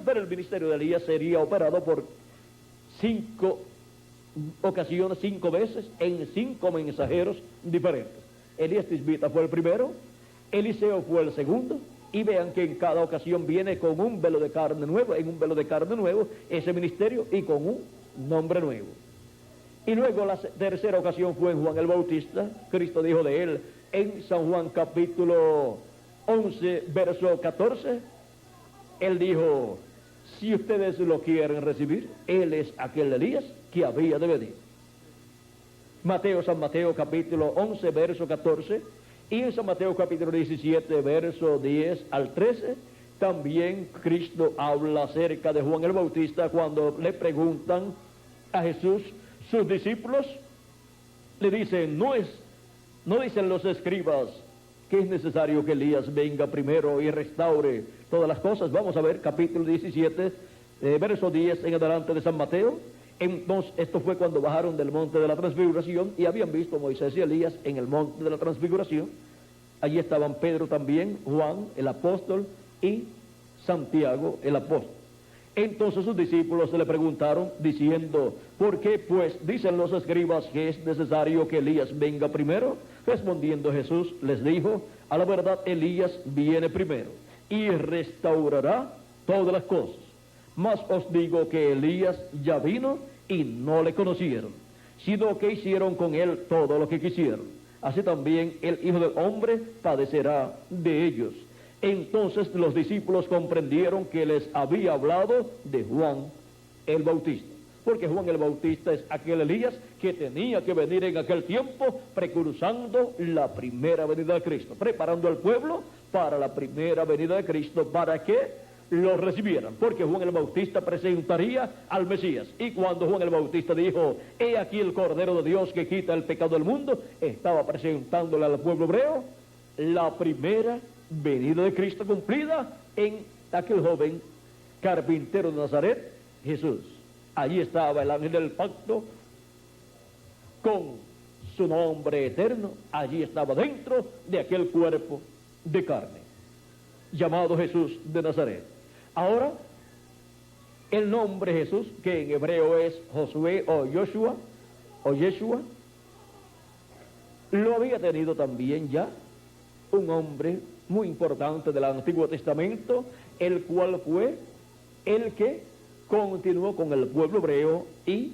A: Pero el ministerio de Elías sería operado por 5 ocasiones, 5 veces, en 5 mensajeros diferentes. Elías Tisbita fue el primero, Eliseo fue el segundo, y vean que en cada ocasión viene con un velo de carne nuevo, en un velo de carne nuevo, ese ministerio, y con un nombre nuevo. Y luego la 3ª ocasión fue en Juan el Bautista. Cristo dijo de él en San Juan capítulo 11, verso 14, él dijo: si ustedes lo quieren recibir, él es aquel Elías que había de venir. San Mateo capítulo 11, verso 14, y en San Mateo capítulo 17, verso 10 al 13, también Cristo habla acerca de Juan el Bautista cuando le preguntan a Jesús, sus discípulos le dicen, no dicen los escribas que es necesario que Elías venga primero y restaure todas las cosas. Vamos a ver capítulo 17, verso 10 en adelante de San Mateo. Entonces, esto fue cuando bajaron del monte de la transfiguración y habían visto a Moisés y Elías en el monte de la transfiguración. Allí estaban Pedro también, Juan el apóstol y Santiago el apóstol. Entonces sus discípulos le preguntaron diciendo, ¿por qué pues dicen los escribas que es necesario que Elías venga primero? Respondiendo Jesús les dijo, a la verdad Elías viene primero y restaurará todas las cosas. Mas os digo que Elías ya vino y no le conocieron, sino que hicieron con él todo lo que quisieron. Así también el Hijo del Hombre padecerá de ellos. Entonces los discípulos comprendieron que les había hablado de Juan el Bautista, porque Juan el Bautista es aquel Elías que tenía que venir en aquel tiempo, precursando la primera venida de Cristo, preparando al pueblo para la primera venida de Cristo, para que lo recibieran, porque Juan el Bautista presentaría al Mesías. Y cuando Juan el Bautista dijo, he aquí el Cordero de Dios que quita el pecado del mundo, estaba presentándole al pueblo hebreo la primera venida de Cristo cumplida en aquel joven carpintero de Nazaret, Jesús. Allí estaba el ángel del pacto con su nombre eterno, allí estaba dentro de aquel cuerpo de carne, llamado Jesús de Nazaret. Ahora, El nombre Jesús, que en hebreo es Josué o Yeshua, lo había tenido también ya un hombre muy importante del Antiguo Testamento, el cual fue el que continuó con el pueblo hebreo y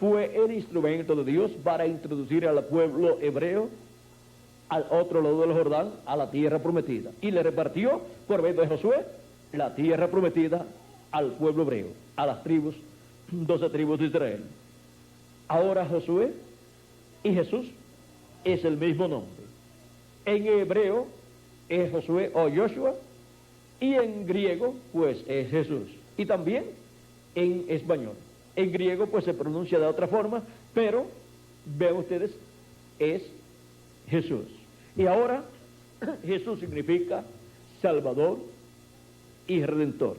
A: fue el instrumento de Dios para introducir al pueblo hebreo al otro lado del Jordán, a la tierra prometida, y le repartió por medio de Josué la tierra prometida al pueblo hebreo, a las 12 tribus de Israel. Ahora Josué y Jesús es el mismo nombre. En hebreo es Josué o Joshua, y en griego pues es Jesús, y también en español. En griego pues se pronuncia de otra forma, pero vean ustedes, es Jesús. Y ahora Jesús significa Salvador y Redentor.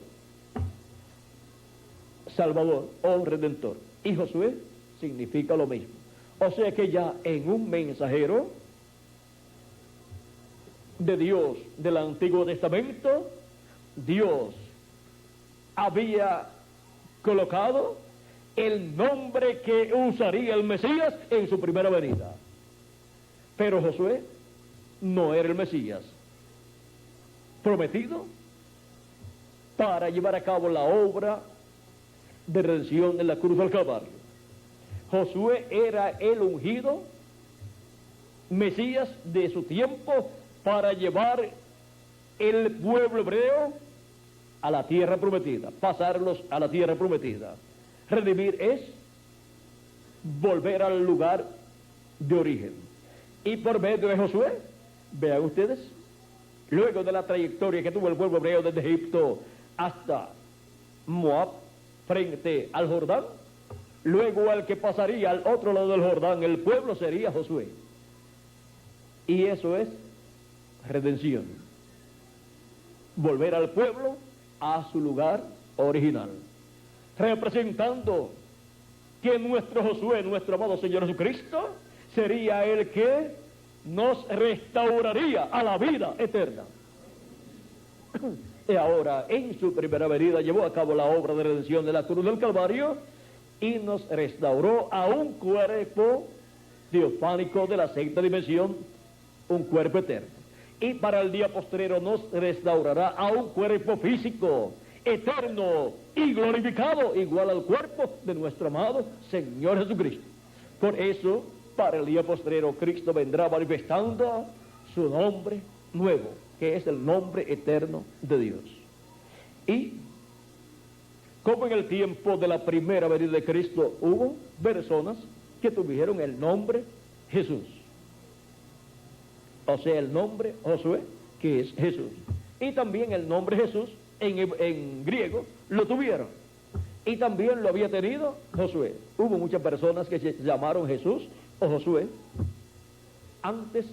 A: Salvador o Redentor. Y Josué significa lo mismo. O sea que ya en un mensajero de Dios del Antiguo Testamento, Dios había colocado el nombre que usaría el Mesías en su primera venida. Pero Josué no era el Mesías prometido para llevar a cabo la obra de redención en la cruz del Calvario. Josué era el ungido Mesías de su tiempo para llevar el pueblo hebreo a la tierra prometida, pasarlos a la tierra prometida. Redimir es volver al lugar de origen. Y por medio de Josué, vean ustedes, luego de la trayectoria que tuvo el pueblo hebreo desde Egipto hasta Moab, frente al Jordán, luego al que pasaría al otro lado del Jordán, el pueblo sería Josué. Y eso es redención. Volver al pueblo a su lugar original. Representando que nuestro Josué, nuestro amado Señor Jesucristo, sería el que nos restauraría a la vida eterna. Y ahora, en su primera venida, llevó a cabo la obra de redención de la cruz del Calvario y nos restauró a un cuerpo teofánico de la sexta dimensión, un cuerpo eterno. Y para el día postrero nos restaurará a un cuerpo físico, eterno y glorificado, igual al cuerpo de nuestro amado Señor Jesucristo. Por eso, para el día postrero, Cristo vendrá manifestando su nombre nuevo, que es el nombre eterno de Dios. Y como en el tiempo de la primera venida de Cristo hubo personas que tuvieron el nombre Jesús, o sea, el nombre Josué, que es Jesús, y también el nombre Jesús en griego lo tuvieron, y también lo había tenido Josué. Hubo muchas personas que se llamaron Jesús o Josué antes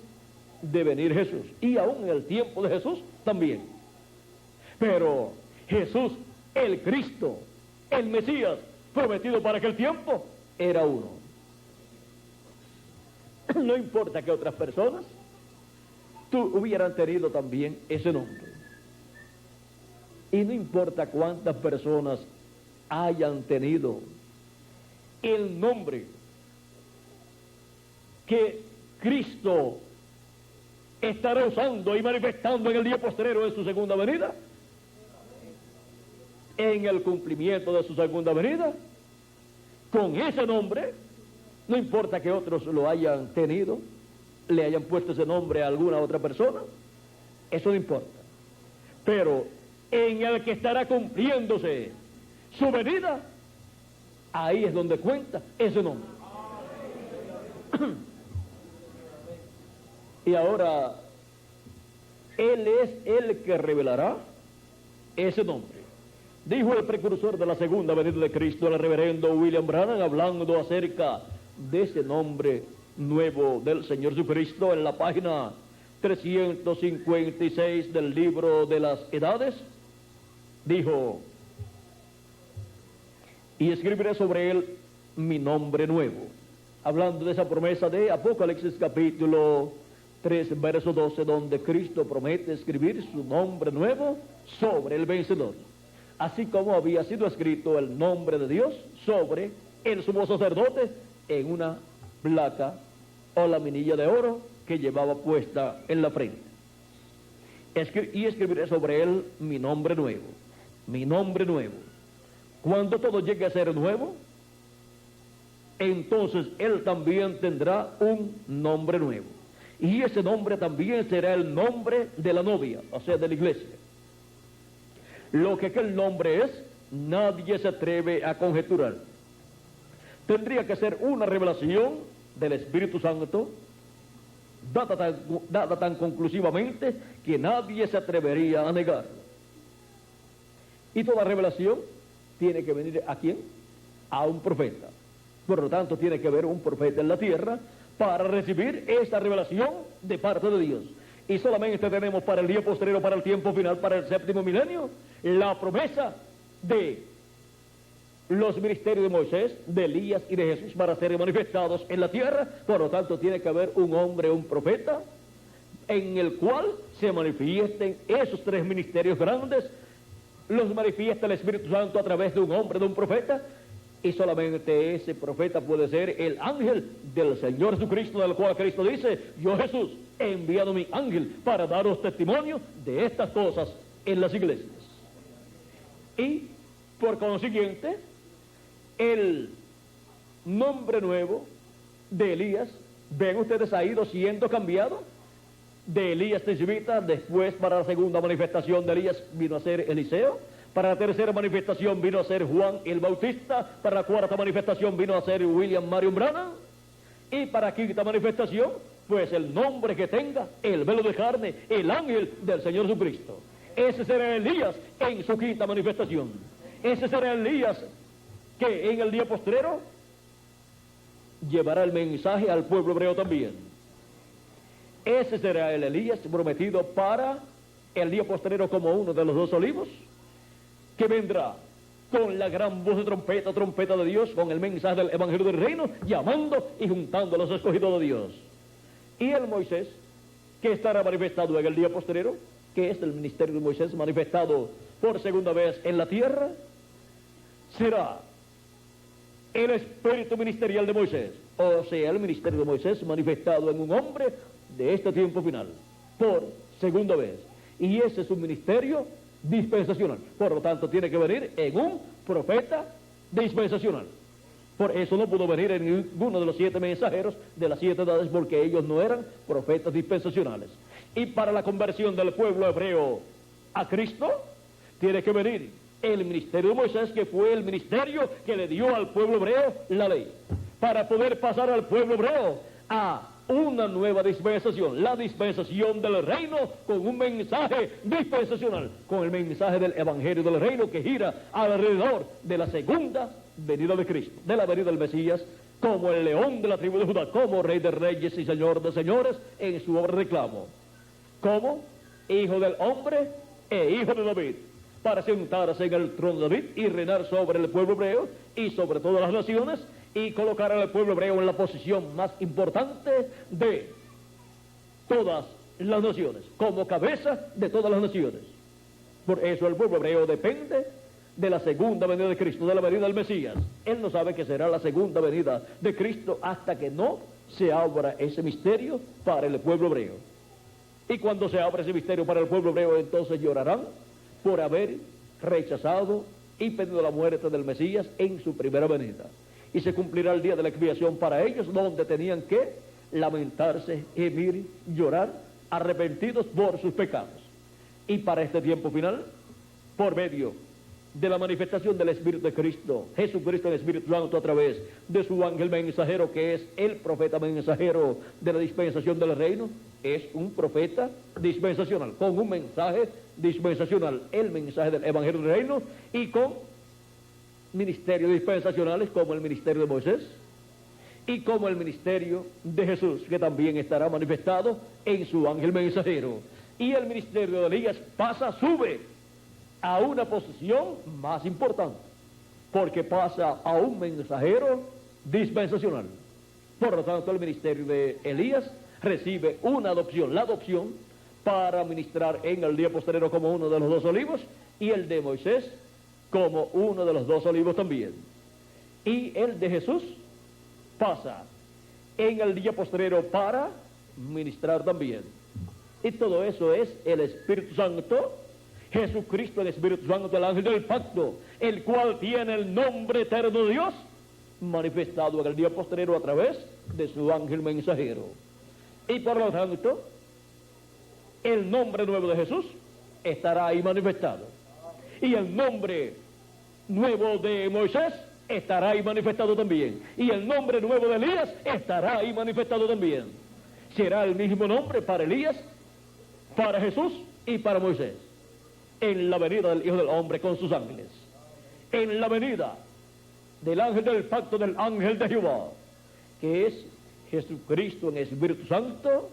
A: de venir Jesús, y aún en el tiempo de Jesús también. Pero Jesús, el Cristo, el Mesías prometido para aquel tiempo, era uno. No importa que otras personas hubieran tenido también ese nombre, y no importa cuántas personas hayan tenido el nombre que Cristo estará usando y manifestando en el día postrero de su segunda venida, en el cumplimiento de su segunda venida, con ese nombre, no importa que otros lo hayan tenido, le hayan puesto ese nombre a alguna otra persona, eso no importa. Pero en el que estará cumpliéndose su venida, ahí es donde cuenta ese nombre. Y ahora, Él es el que revelará ese nombre. Dijo el precursor de la segunda venida de Cristo, el reverendo William Branham, hablando acerca de ese nombre nuevo del Señor Jesucristo, en la página 356 del libro de las Edades, dijo: y escribiré sobre él mi nombre nuevo, hablando de esa promesa de Apocalipsis capítulo 3, verso 12, donde Cristo promete escribir su nombre nuevo sobre el vencedor. así como había sido escrito el nombre de Dios sobre el sumo sacerdote en una placa o laminilla de oro que llevaba puesta en la frente. Y escribiré sobre él mi nombre nuevo, mi nombre nuevo. Cuando todo llegue a ser nuevo, entonces él también tendrá un nombre nuevo. Y ese nombre también será el nombre de la novia, o sea, de la iglesia. Lo que aquel nombre es, nadie se atreve a conjeturar. Tendría que ser una revelación del Espíritu Santo, dada tan conclusivamente que nadie se atrevería a negarlo. Y toda revelación tiene que venir ¿a quién? A un profeta. Por lo tanto, tiene que haber un profeta en la tierra para recibir esta revelación de parte de Dios. Y solamente tenemos para el día posterior, para el tiempo final, para el séptimo milenio, la promesa de los ministerios de Moisés, de Elías y de Jesús para ser manifestados en la tierra. Por lo tanto, tiene que haber un hombre, un profeta, en el cual se manifiesten esos tres ministerios grandes. Los manifiesta el Espíritu Santo a través de un hombre, de un profeta, y solamente ese profeta puede ser el ángel del Señor Jesucristo, del cual Cristo dice: yo, Jesús, he enviado mi ángel para daros testimonio de estas cosas en las iglesias. Y por consiguiente, el nombre nuevo de Elías, ven ustedes, ha ido siendo cambiado. De Elías Tisbita, después para la segunda manifestación de Elías vino a ser Eliseo, para la tercera manifestación vino a ser Juan el Bautista, para la cuarta manifestación vino a ser William Marion Branham, y para la quinta manifestación, pues el nombre que tenga, el velo de carne, el ángel del Señor Jesucristo. Ese será Elías en su quinta manifestación. Ese será Elías que en el día postrero llevará el mensaje al pueblo hebreo también. Ese será el Elías prometido para el día postrero como uno de los dos olivos, que vendrá con la gran voz de trompeta, trompeta de Dios, con el mensaje del Evangelio del Reino, llamando y juntando a los escogidos de Dios. Y el Moisés, que estará manifestado en el día postrero, que es el ministerio de Moisés manifestado por segunda vez en la tierra, será el espíritu ministerial de Moisés, o sea, el ministerio de Moisés manifestado en un hombre de este tiempo final, por segunda vez. Y ese es un ministerio dispensacional. Por lo tanto, tiene que venir en un profeta dispensacional. Por eso no pudo venir en ninguno de los 7 mensajeros de las 7 edades, porque ellos no eran profetas dispensacionales. Y para la conversión del pueblo hebreo a Cristo, tiene que venir el ministerio de Moisés, que fue el ministerio que le dio al pueblo hebreo la ley, para poder pasar al pueblo hebreo a una nueva dispensación, la dispensación del reino, con un mensaje dispensacional, con el mensaje del Evangelio del Reino, que gira alrededor de la segunda venida de Cristo, de la venida del Mesías, como el león de la tribu de Judá, como rey de reyes y señor de señores, en su obra de reclamo, como hijo del hombre e hijo de David, para sentarse en el trono de David y reinar sobre el pueblo hebreo y sobre todas las naciones, y colocar al pueblo hebreo en la posición más importante de todas las naciones, como cabeza de todas las naciones. Por eso el pueblo hebreo depende de la segunda venida de Cristo, de la venida del Mesías. Él no sabe que será la segunda venida de Cristo hasta que no se abra ese misterio para el pueblo hebreo. Y cuando se abra ese misterio para el pueblo hebreo, entonces llorarán por haber rechazado y pedido la muerte del Mesías en su primera venida. Y se cumplirá el día de la expiación para ellos, donde tenían que lamentarse, gemir, llorar, arrepentidos por sus pecados. Y para este tiempo final, por medio de la manifestación del Espíritu de Cristo, Jesucristo el Espíritu Santo, a través de su ángel mensajero, que es el profeta mensajero de la dispensación del reino, es un profeta dispensacional, con un mensaje dispensacional, el mensaje del Evangelio del Reino, y con ministerios dispensacionales como el ministerio de Moisés y como el ministerio de Jesús, que también estará manifestado en su ángel mensajero. Y el ministerio de Elías sube a una posición más importante, porque pasa a un mensajero dispensacional. Por lo tanto, el ministerio de Elías recibe una adopción, la adopción para ministrar en el día posterior como uno de los dos olivos, y el de Moisés
B: como uno de los dos olivos también. Y el de Jesús pasa en el día postrero para ministrar también. Y todo eso es el Espíritu Santo, Jesucristo el Espíritu Santo, el ángel del pacto, el cual tiene el nombre eterno de Dios, manifestado en el día postrero a través de su ángel mensajero. Y por lo tanto, el nombre nuevo de Jesús estará ahí manifestado. Y el nombre nuevo de Moisés estará ahí manifestado también. Y el nombre nuevo de Elías estará ahí manifestado también. Será el mismo nombre para Elías, para Jesús y para Moisés. En la venida del Hijo del Hombre con sus ángeles. En la venida del ángel del pacto, del ángel de Jehová, que es Jesucristo en Espíritu Santo,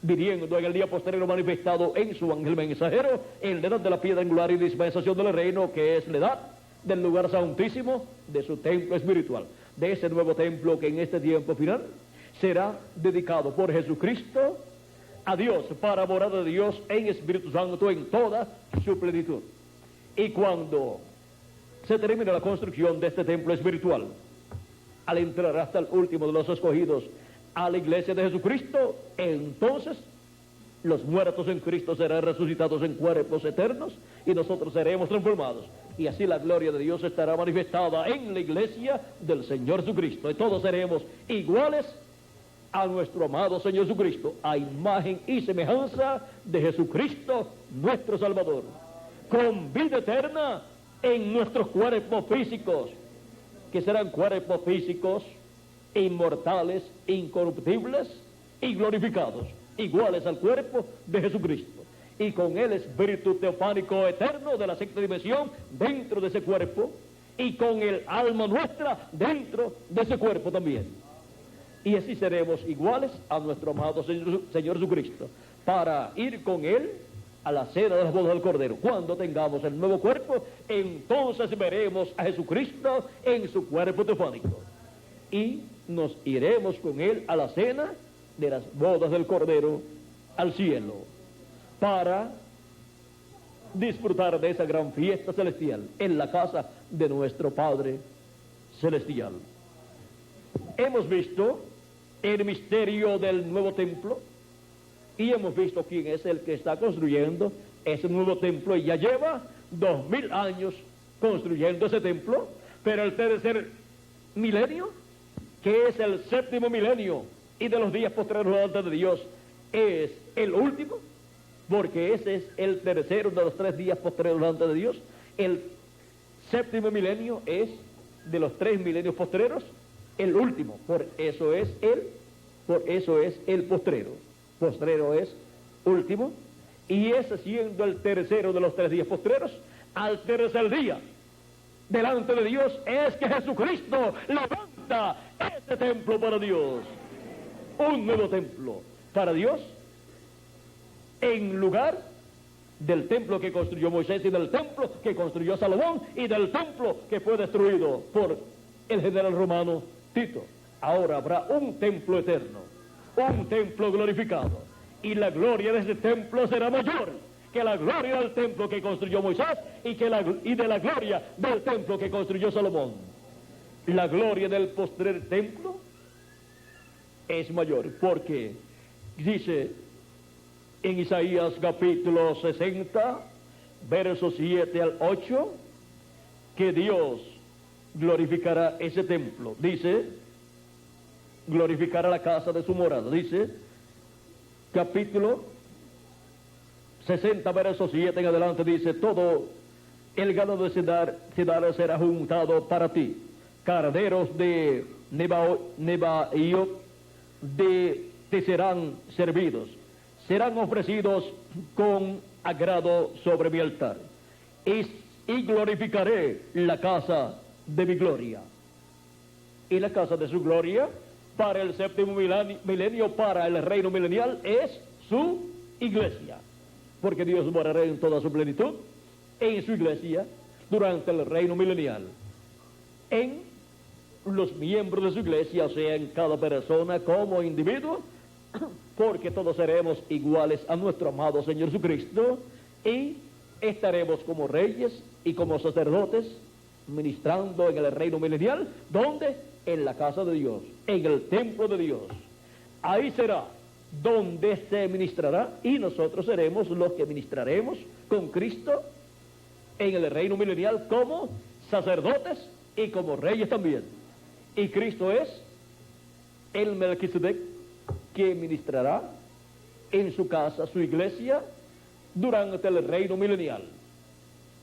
B: viniendo en el día posterior manifestado en su ángel mensajero, en la edad de la piedra angular y dispensación del reino, que es la edad del lugar santísimo de su templo espiritual, de ese nuevo templo que en este tiempo final será dedicado por Jesucristo a Dios, para morada de Dios en Espíritu Santo en toda su plenitud. Y cuando se termine la construcción de este templo espiritual, al entrar hasta el último de los escogidos a la iglesia de Jesucristo, entonces los muertos en Cristo serán resucitados en cuerpos eternos y nosotros seremos transformados. Y así la gloria de Dios estará manifestada en la iglesia del Señor Jesucristo. Y todos seremos iguales a nuestro amado Señor Jesucristo, a imagen y semejanza de Jesucristo, nuestro Salvador, con vida eterna en nuestros cuerpos físicos, que serán cuerpos físicos inmortales, incorruptibles y glorificados, iguales al cuerpo de Jesucristo, y con el espíritu teofánico eterno de la sexta dimensión dentro de ese cuerpo, y con el alma nuestra dentro de ese cuerpo también. Y así seremos iguales a nuestro amado Señor Jesucristo, para ir con Él a la cena de las bodas del Cordero. Cuando tengamos el nuevo cuerpo, entonces veremos a Jesucristo en su cuerpo teofánico. Y nos iremos con Él a la cena de las bodas del Cordero al cielo, para disfrutar de esa gran fiesta celestial en la casa de nuestro Padre Celestial. Hemos visto el misterio del nuevo templo y hemos visto quién es el que está construyendo ese nuevo templo, y ya lleva 2000 años construyendo ese templo, pero el tercer milenio, que es el séptimo milenio y de los días posteriores delante de Dios, es el último, porque ese es el tercero de los 3 días posteriores delante de Dios. El séptimo milenio es de los 3 milenios posteriores el último, por eso es el postrero. Postrero es último, y ese siendo el tercero de los 3 días postreros, al tercer día delante de Dios es que Jesucristo levanta este templo para Dios, un nuevo templo para Dios, en lugar del templo que construyó Moisés y del templo que construyó Salomón y del templo que fue destruido por el general romano Tito. Ahora habrá un templo eterno, un templo glorificado, y la gloria de ese templo será mayor que la gloria del templo que construyó Moisés y de la gloria del templo que construyó Salomón. La gloria del postrer templo es mayor, porque dice en Isaías capítulo 60, versos 7 al 8, que Dios glorificará ese templo. Dice, glorificará la casa de su morada. Dice, capítulo 60, versos 7 en adelante, dice: todo el ganado de Cedar será juntado para ti, carneros de Nebaiot te serán servidos, serán ofrecidos con agrado sobre mi altar, y glorificaré la casa de mi gloria. Y la casa de su gloria para el séptimo milenio, para el reino milenial, es su iglesia, porque Dios morará en toda su plenitud en su iglesia durante el reino milenial, en los miembros de su iglesia, o sea, en cada persona como individuo, porque todos seremos iguales a nuestro amado Señor Jesucristo, y estaremos como reyes y como sacerdotes ministrando en el reino milenial. ¿Dónde? En la casa de Dios, en el templo de Dios. Ahí será donde se ministrará, y nosotros seremos los que ministraremos con Cristo en el reino milenial como sacerdotes y como reyes también. Y Cristo es el Melquisedec que ministrará en su casa, su iglesia, durante el reino milenial.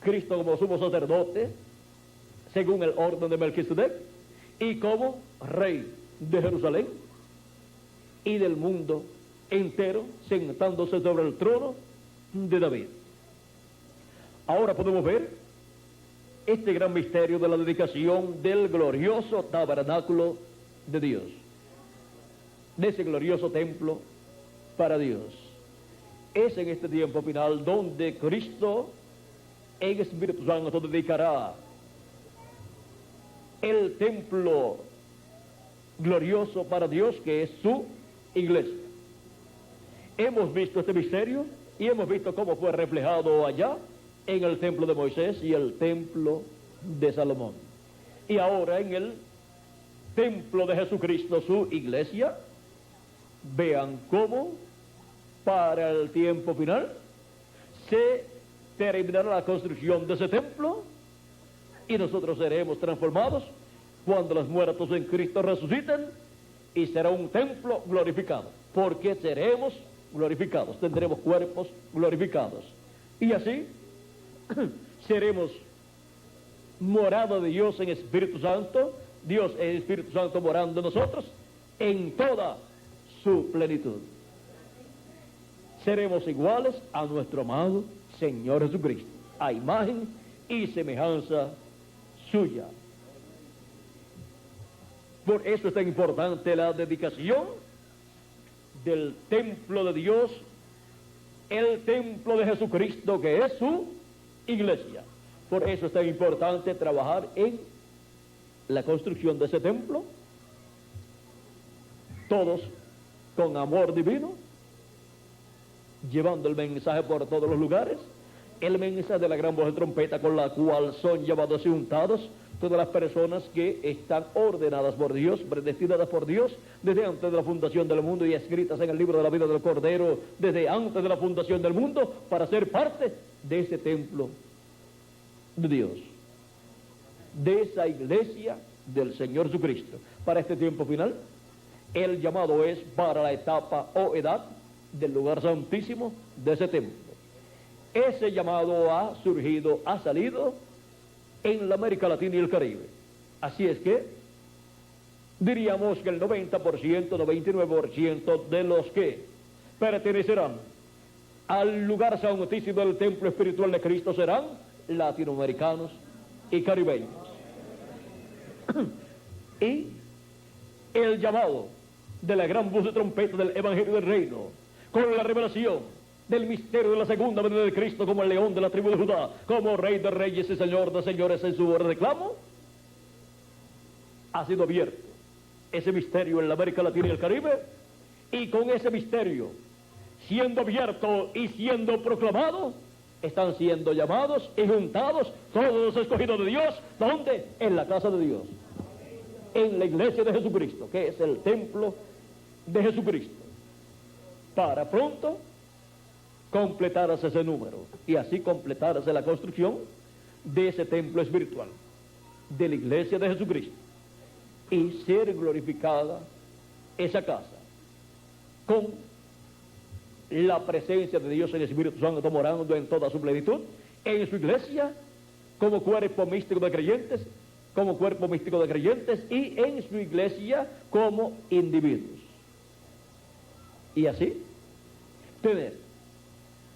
B: Cristo como sumo sacerdote, según el orden de Melquisedec, y como rey de Jerusalén y del mundo entero, sentándose sobre el trono de David. Ahora podemos ver este gran misterio de la dedicación del glorioso tabernáculo de Dios, de ese glorioso templo para Dios. Es en este tiempo final donde Cristo en Espíritu Santo dedicará el templo glorioso para Dios, que es su iglesia. Hemos visto este misterio y hemos visto cómo fue reflejado allá en el templo de Moisés y el templo de Salomón. Y ahora en el templo de Jesucristo, su iglesia, vean cómo para el tiempo final se terminará la construcción de ese templo y nosotros seremos transformados cuando los muertos en Cristo resuciten, y será un templo glorificado, porque seremos glorificados, tendremos cuerpos glorificados, y así seremos morada de Dios en Espíritu Santo, Dios en Espíritu Santo morando en nosotros en toda su plenitud. Seremos iguales a nuestro amado Señor Jesucristo, a imagen y semejanza suya. Por eso es tan importante la dedicación del templo de Dios, el templo de Jesucristo, que es su iglesia. Por eso es tan importante trabajar en la construcción de ese templo, todos con amor divino, llevando el mensaje por todos los lugares, el mensaje de la gran voz de trompeta con la cual son llamados y untados todas las personas que están ordenadas por Dios, predestinadas por Dios, desde antes de la fundación del mundo y escritas en el libro de la vida del Cordero, desde antes de la fundación del mundo, para ser parte de ese templo de Dios, de esa iglesia del Señor Jesucristo. Para este tiempo final, el llamado es para la etapa o edad del lugar santísimo de ese templo. Ese llamado ha surgido, ha salido en la América Latina y el Caribe. Así es que diríamos que el 90%, 99% de los que pertenecerán al lugar santísimo del templo espiritual de Cristo serán latinoamericanos y caribeños. Y el llamado de la gran voz de trompeta del Evangelio del Reino, con la revelación del misterio de la segunda venida de Cristo como el león de la tribu de Judá, como rey de reyes y señor de señores en su reclamo, ha sido abierto ese misterio en la América Latina y el Caribe, y con ese misterio siendo abierto y siendo proclamado, están siendo llamados y juntados todos los escogidos de Dios. ¿Dónde? En la casa de Dios, en la iglesia de Jesucristo, que es el templo de Jesucristo, para pronto completarse ese número y así completarse la construcción de ese templo espiritual de la iglesia de Jesucristo, y ser glorificada esa casa con la presencia de Dios en el Espíritu Santo morando en toda su plenitud en su iglesia, como cuerpo místico de creyentes, y en su iglesia como individuos, y así tener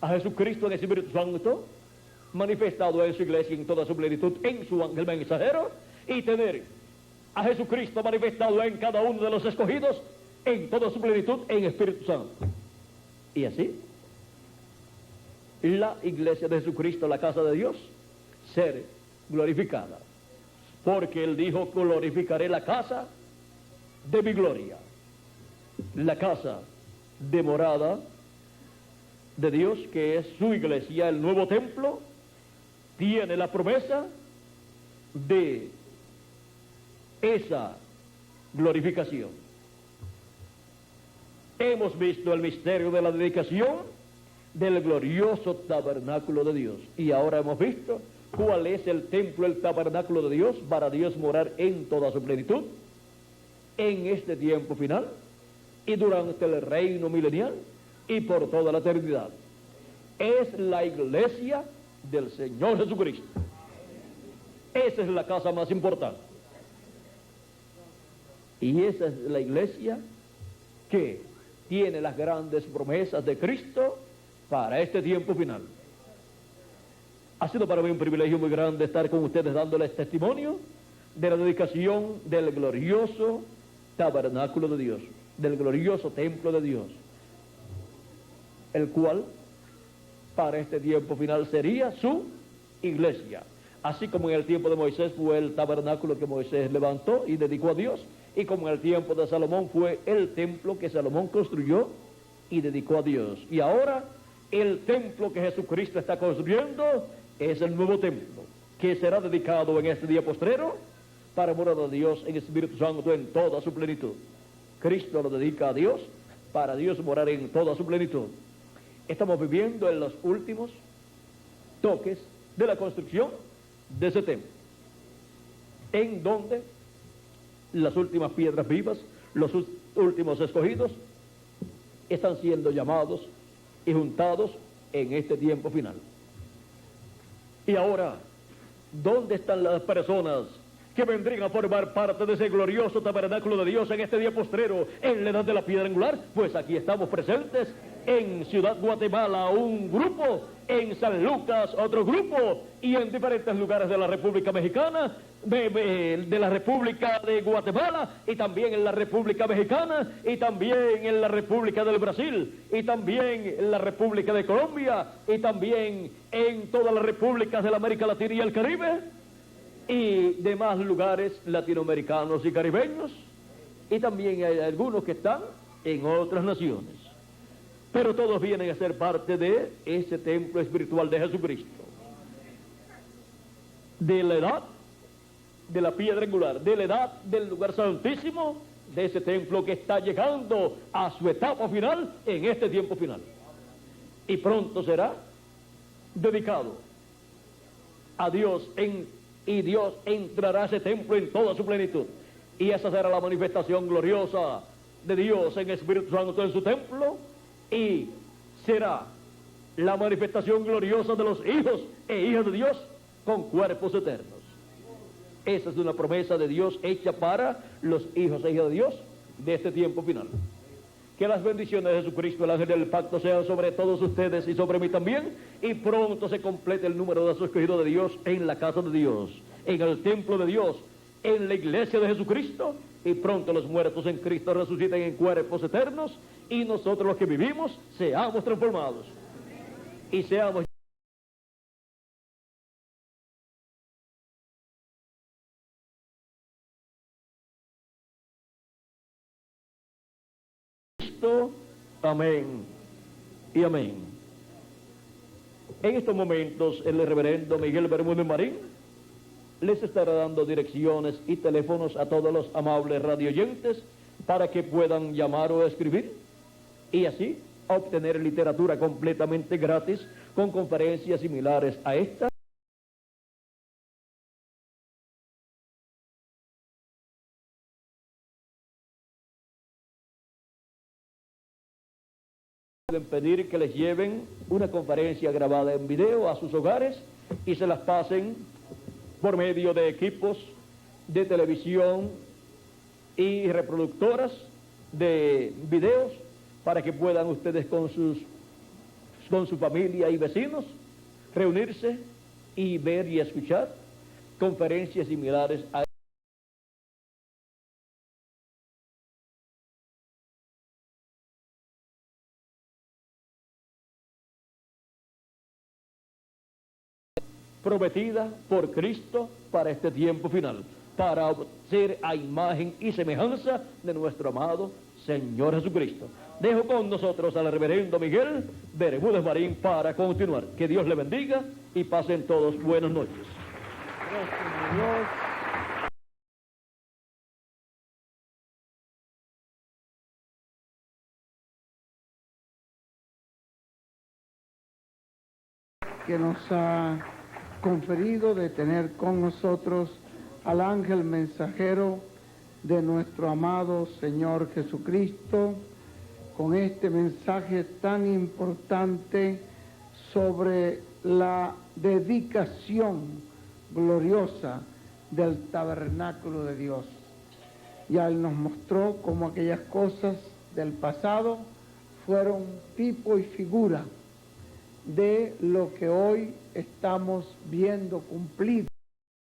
B: a Jesucristo en el Espíritu Santo manifestado en su iglesia en toda su plenitud en su ángel mensajero, y tener a Jesucristo manifestado en cada uno de los escogidos en toda su plenitud en Espíritu Santo. Y así la iglesia de Jesucristo, la casa de Dios, ser glorificada, porque Él dijo: glorificaré la casa de mi gloria, la casa de morada de Dios, que es su iglesia, el nuevo templo tiene la promesa de esa glorificación. Hemos visto el misterio de la dedicación del glorioso tabernáculo de Dios, y ahora hemos visto cuál es el templo, el tabernáculo de Dios, para Dios morar en toda su plenitud en este tiempo final y durante el reino milenial y por toda la eternidad. Es la iglesia del Señor Jesucristo. Esa es la casa más importante. Y esa es la iglesia que tiene las grandes promesas de Cristo para este tiempo final. Ha sido para mí un privilegio muy grande estar con ustedes dándoles testimonio de la dedicación del glorioso tabernáculo de Dios, del glorioso templo de Dios, el cual para este tiempo final sería su iglesia. Así como en el tiempo de Moisés fue el tabernáculo que Moisés levantó y dedicó a Dios, y como en el tiempo de Salomón fue el templo que Salomón construyó y dedicó a Dios. Y ahora el templo que Jesucristo está construyendo es el nuevo templo, que será dedicado en este día postrero para morar a Dios en Espíritu Santo en toda su plenitud. Cristo lo dedica a Dios para Dios morar en toda su plenitud. Estamos viviendo en los últimos toques de la construcción de ese templo, en donde las últimas piedras vivas, los últimos escogidos, están siendo llamados y juntados en este tiempo final. Y ahora, ¿dónde están las personas que vendrían a formar parte de ese glorioso tabernáculo de Dios en este día postrero, en la edad de la piedra angular? Pues aquí estamos presentes en Ciudad Guatemala, un grupo, en San Lucas otro grupo, y en diferentes lugares de la República Mexicana, de la República de Guatemala, y también en la República Mexicana, y también en la República del Brasil, y también en la República de Colombia, y también en todas las repúblicas de la América Latina y el Caribe, y demás lugares latinoamericanos y caribeños, y también hay algunos que están en otras naciones. Pero todos vienen a ser parte de ese templo espiritual de Jesucristo, de la edad de la piedra angular, de la edad del lugar santísimo, de ese templo que está llegando a su etapa final en este tiempo final. Y pronto será dedicado a Dios, y Dios entrará a ese templo en toda su plenitud. Y esa será la manifestación gloriosa de Dios en Espíritu Santo en su templo, y será la manifestación gloriosa de los hijos e hijas de Dios con cuerpos eternos. Esa es una promesa de Dios hecha para los hijos e hijas de Dios de este tiempo final. Que las bendiciones de Jesucristo, el ángel del pacto, sean sobre todos ustedes y sobre mí también, y pronto se complete el número de su escogido de Dios en la casa de Dios, en el templo de Dios, en la iglesia de Jesucristo, y pronto los muertos en Cristo resuciten en cuerpos eternos, y nosotros los que vivimos seamos transformados y seamos Cristo. Amén y amén. En estos momentos el reverendo Miguel Bermúdez Marín les estará dando direcciones y teléfonos a todos los amables radioyentes para que puedan llamar o escribir y así obtener literatura completamente gratis con conferencias similares a esta. Pueden pedir que les lleven una conferencia grabada en video a sus hogares y se las pasen por medio de equipos de televisión y reproductoras de videos para que puedan ustedes con su familia y vecinos reunirse y ver y escuchar conferencias similares a prometida por Cristo para este tiempo final, para ser a imagen y semejanza de nuestro amado Señor Jesucristo. Dejo con nosotros al reverendo Miguel Bermúdez Marín para continuar. Que Dios le bendiga y pasen todos buenas noches.
C: Gracias a Dios. Que nos ha conferido de tener con nosotros al ángel mensajero de nuestro amado Señor Jesucristo, con este mensaje tan importante sobre la dedicación gloriosa del tabernáculo de Dios. Ya Él nos mostró cómo aquellas cosas del pasado fueron tipo y figura de lo que hoy estamos viendo cumplido.